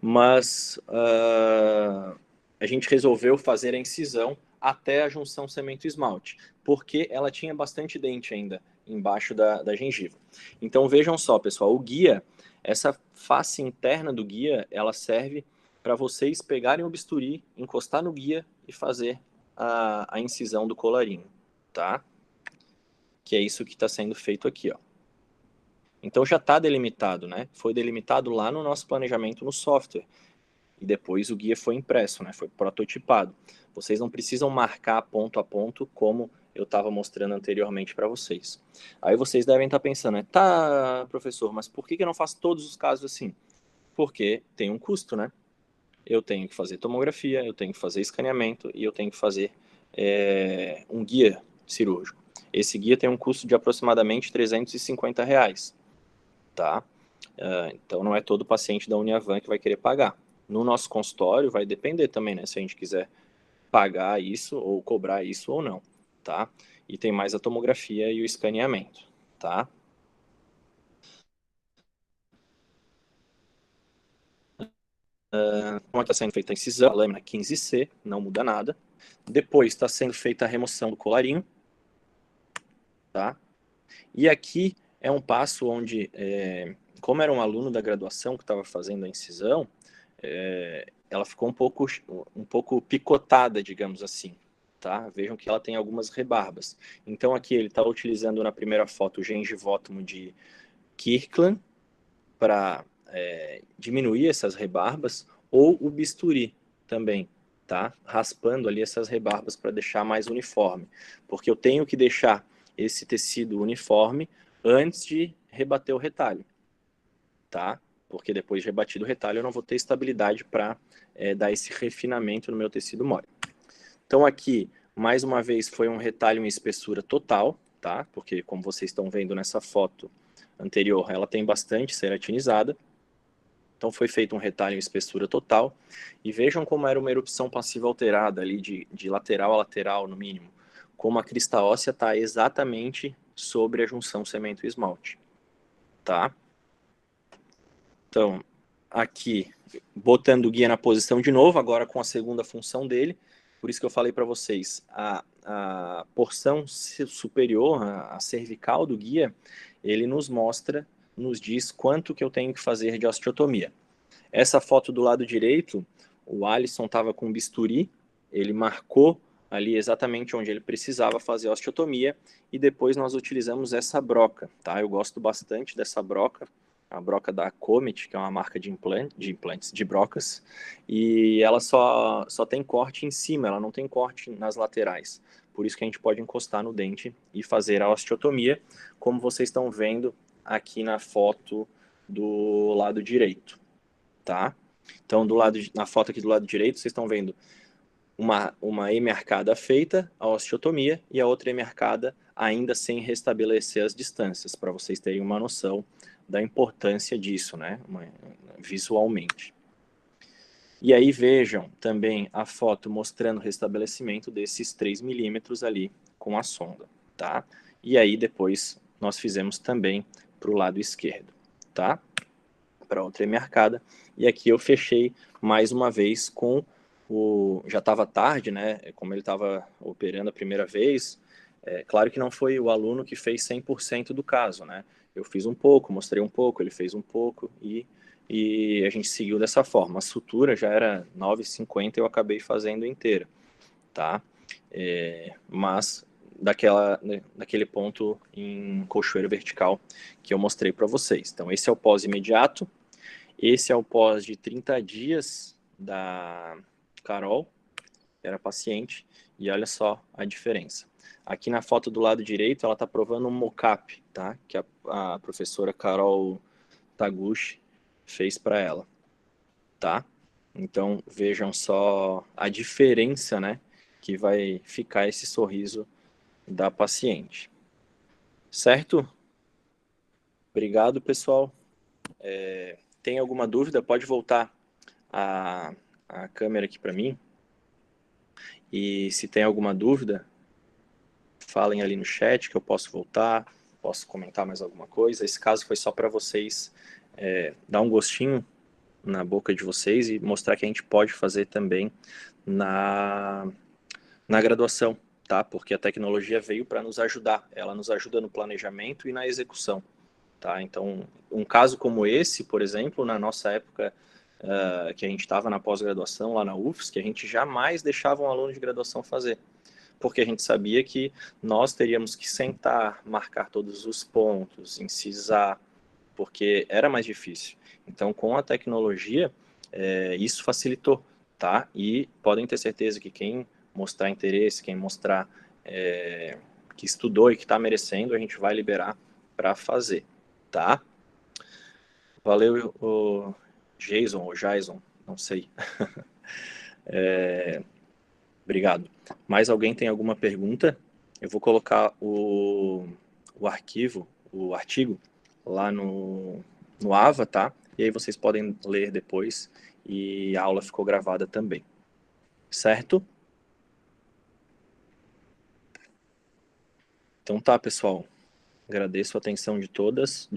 mas a gente resolveu fazer a incisão até a junção cemento-esmalte, porque ela tinha bastante dente ainda embaixo da gengiva. Então vejam só, pessoal, o guia, essa face interna do guia, ela serve para vocês pegarem o bisturi, encostar no guia e fazer a incisão do colarinho, tá? Que é isso que está sendo feito aqui, ó. Então já está delimitado, né? Foi delimitado lá no nosso planejamento no software. E depois o guia foi impresso, né? Foi prototipado. Vocês não precisam marcar ponto a ponto como eu estava mostrando anteriormente para vocês. Aí vocês devem estar pensando, né? Tá, professor, mas por que eu não faço todos os casos assim? Porque tem um custo, né? Eu tenho que fazer tomografia, eu tenho que fazer escaneamento e eu tenho que fazer um guia cirúrgico. Esse guia tem um custo de aproximadamente R$350, tá? Então não é todo paciente da Uniavan que vai querer pagar. No nosso consultório vai depender também, né? Se a gente quiser pagar isso ou cobrar isso ou não, tá? E tem mais a tomografia e o escaneamento, tá? Como está sendo feita a incisão, a lâmina 15C, não muda nada. Depois está sendo feita a remoção do colarinho, tá? E aqui é um passo onde, como era um aluno da graduação que estava fazendo a incisão, ela ficou um pouco picotada, digamos assim, tá? Vejam que ela tem algumas rebarbas. Então aqui ele está utilizando na primeira foto o gengivótomo de Kirkland para diminuir essas rebarbas, ou o bisturi também, tá? Raspando ali essas rebarbas para deixar mais uniforme, porque eu tenho que deixar esse tecido uniforme antes de rebater o retalho, tá? Porque depois de rebatido o retalho eu não vou ter estabilidade para dar esse refinamento no meu tecido mole. Então aqui, mais uma vez, foi um retalho em espessura total, tá? Porque como vocês estão vendo nessa foto anterior, ela tem bastante ceratinizada. Então foi feito um retalho em espessura total. E vejam como era uma erupção passiva alterada ali, de lateral a lateral, no mínimo. Como a crista óssea está exatamente sobre a junção cemento-esmalte, tá? Então, aqui, botando o guia na posição de novo, agora com a segunda função dele. Por isso que eu falei para vocês, a porção superior, a cervical do guia, ele nos diz quanto que eu tenho que fazer de osteotomia. Essa foto do lado direito, o Alisson estava com bisturi, ele marcou ali exatamente onde ele precisava fazer a osteotomia, e depois nós utilizamos essa broca, tá? Eu gosto bastante dessa broca, a broca da Comet, que é uma marca de implantes, de brocas, e ela só tem corte em cima, ela não tem corte nas laterais. Por isso que a gente pode encostar no dente e fazer a osteotomia, como vocês estão vendo aqui na foto do lado direito, tá? Então, na foto aqui do lado direito, vocês estão vendo uma hemiarcada feita, a osteotomia, e a outra hemiarcada ainda sem restabelecer as distâncias, para vocês terem uma noção da importância disso, né, visualmente. E aí vejam também a foto mostrando o restabelecimento desses 3 milímetros ali com a sonda, tá? E aí depois nós fizemos também para o lado esquerdo, tá? Para outra hemiarcada. E aqui eu fechei mais uma vez com já estava tarde, né? Como ele estava operando a primeira vez, claro que não foi o aluno que fez 100% do caso, né? Eu fiz um pouco, mostrei um pouco, ele fez um pouco e a gente seguiu dessa forma. A sutura já era 9,50 eu acabei fazendo inteira, tá? Mas daquele ponto em colchoeiro vertical que eu mostrei para vocês. Então, esse é o pós imediato, esse é o pós de 30 dias da Carol, que era paciente, e olha só a diferença. Aqui na foto do lado direito, ela está provando um mocap, tá? Que a professora Carol Taguchi fez para ela, tá? Então, vejam só a diferença, né? Que vai ficar esse sorriso da paciente. Certo? Obrigado, pessoal. Tem alguma dúvida? Pode voltar a câmera aqui para mim. E se tem alguma dúvida, falem ali no chat que eu posso voltar, posso comentar mais alguma coisa. Esse caso foi só para vocês dar um gostinho na boca de vocês e mostrar que a gente pode fazer também na graduação, tá? Porque a tecnologia veio para nos ajudar. Ela nos ajuda no planejamento e na execução, tá? Então, um caso como esse, por exemplo, na nossa época que a gente estava na pós-graduação lá na UFSC, a gente jamais deixava um aluno de graduação fazer, porque a gente sabia que nós teríamos que sentar, marcar todos os pontos, incisar, porque era mais difícil. Então, com a tecnologia, isso facilitou, tá? E podem ter certeza que quem mostrar interesse, quem mostrar que estudou e que está merecendo, a gente vai liberar para fazer, tá? Valeu, o Jason, ou Jason, não sei. Obrigado. Mais alguém tem alguma pergunta? Eu vou colocar o arquivo, o artigo, lá no AVA, tá? E aí vocês podem ler depois e a aula ficou gravada também. Certo? Então tá, pessoal. Agradeço a atenção de todos.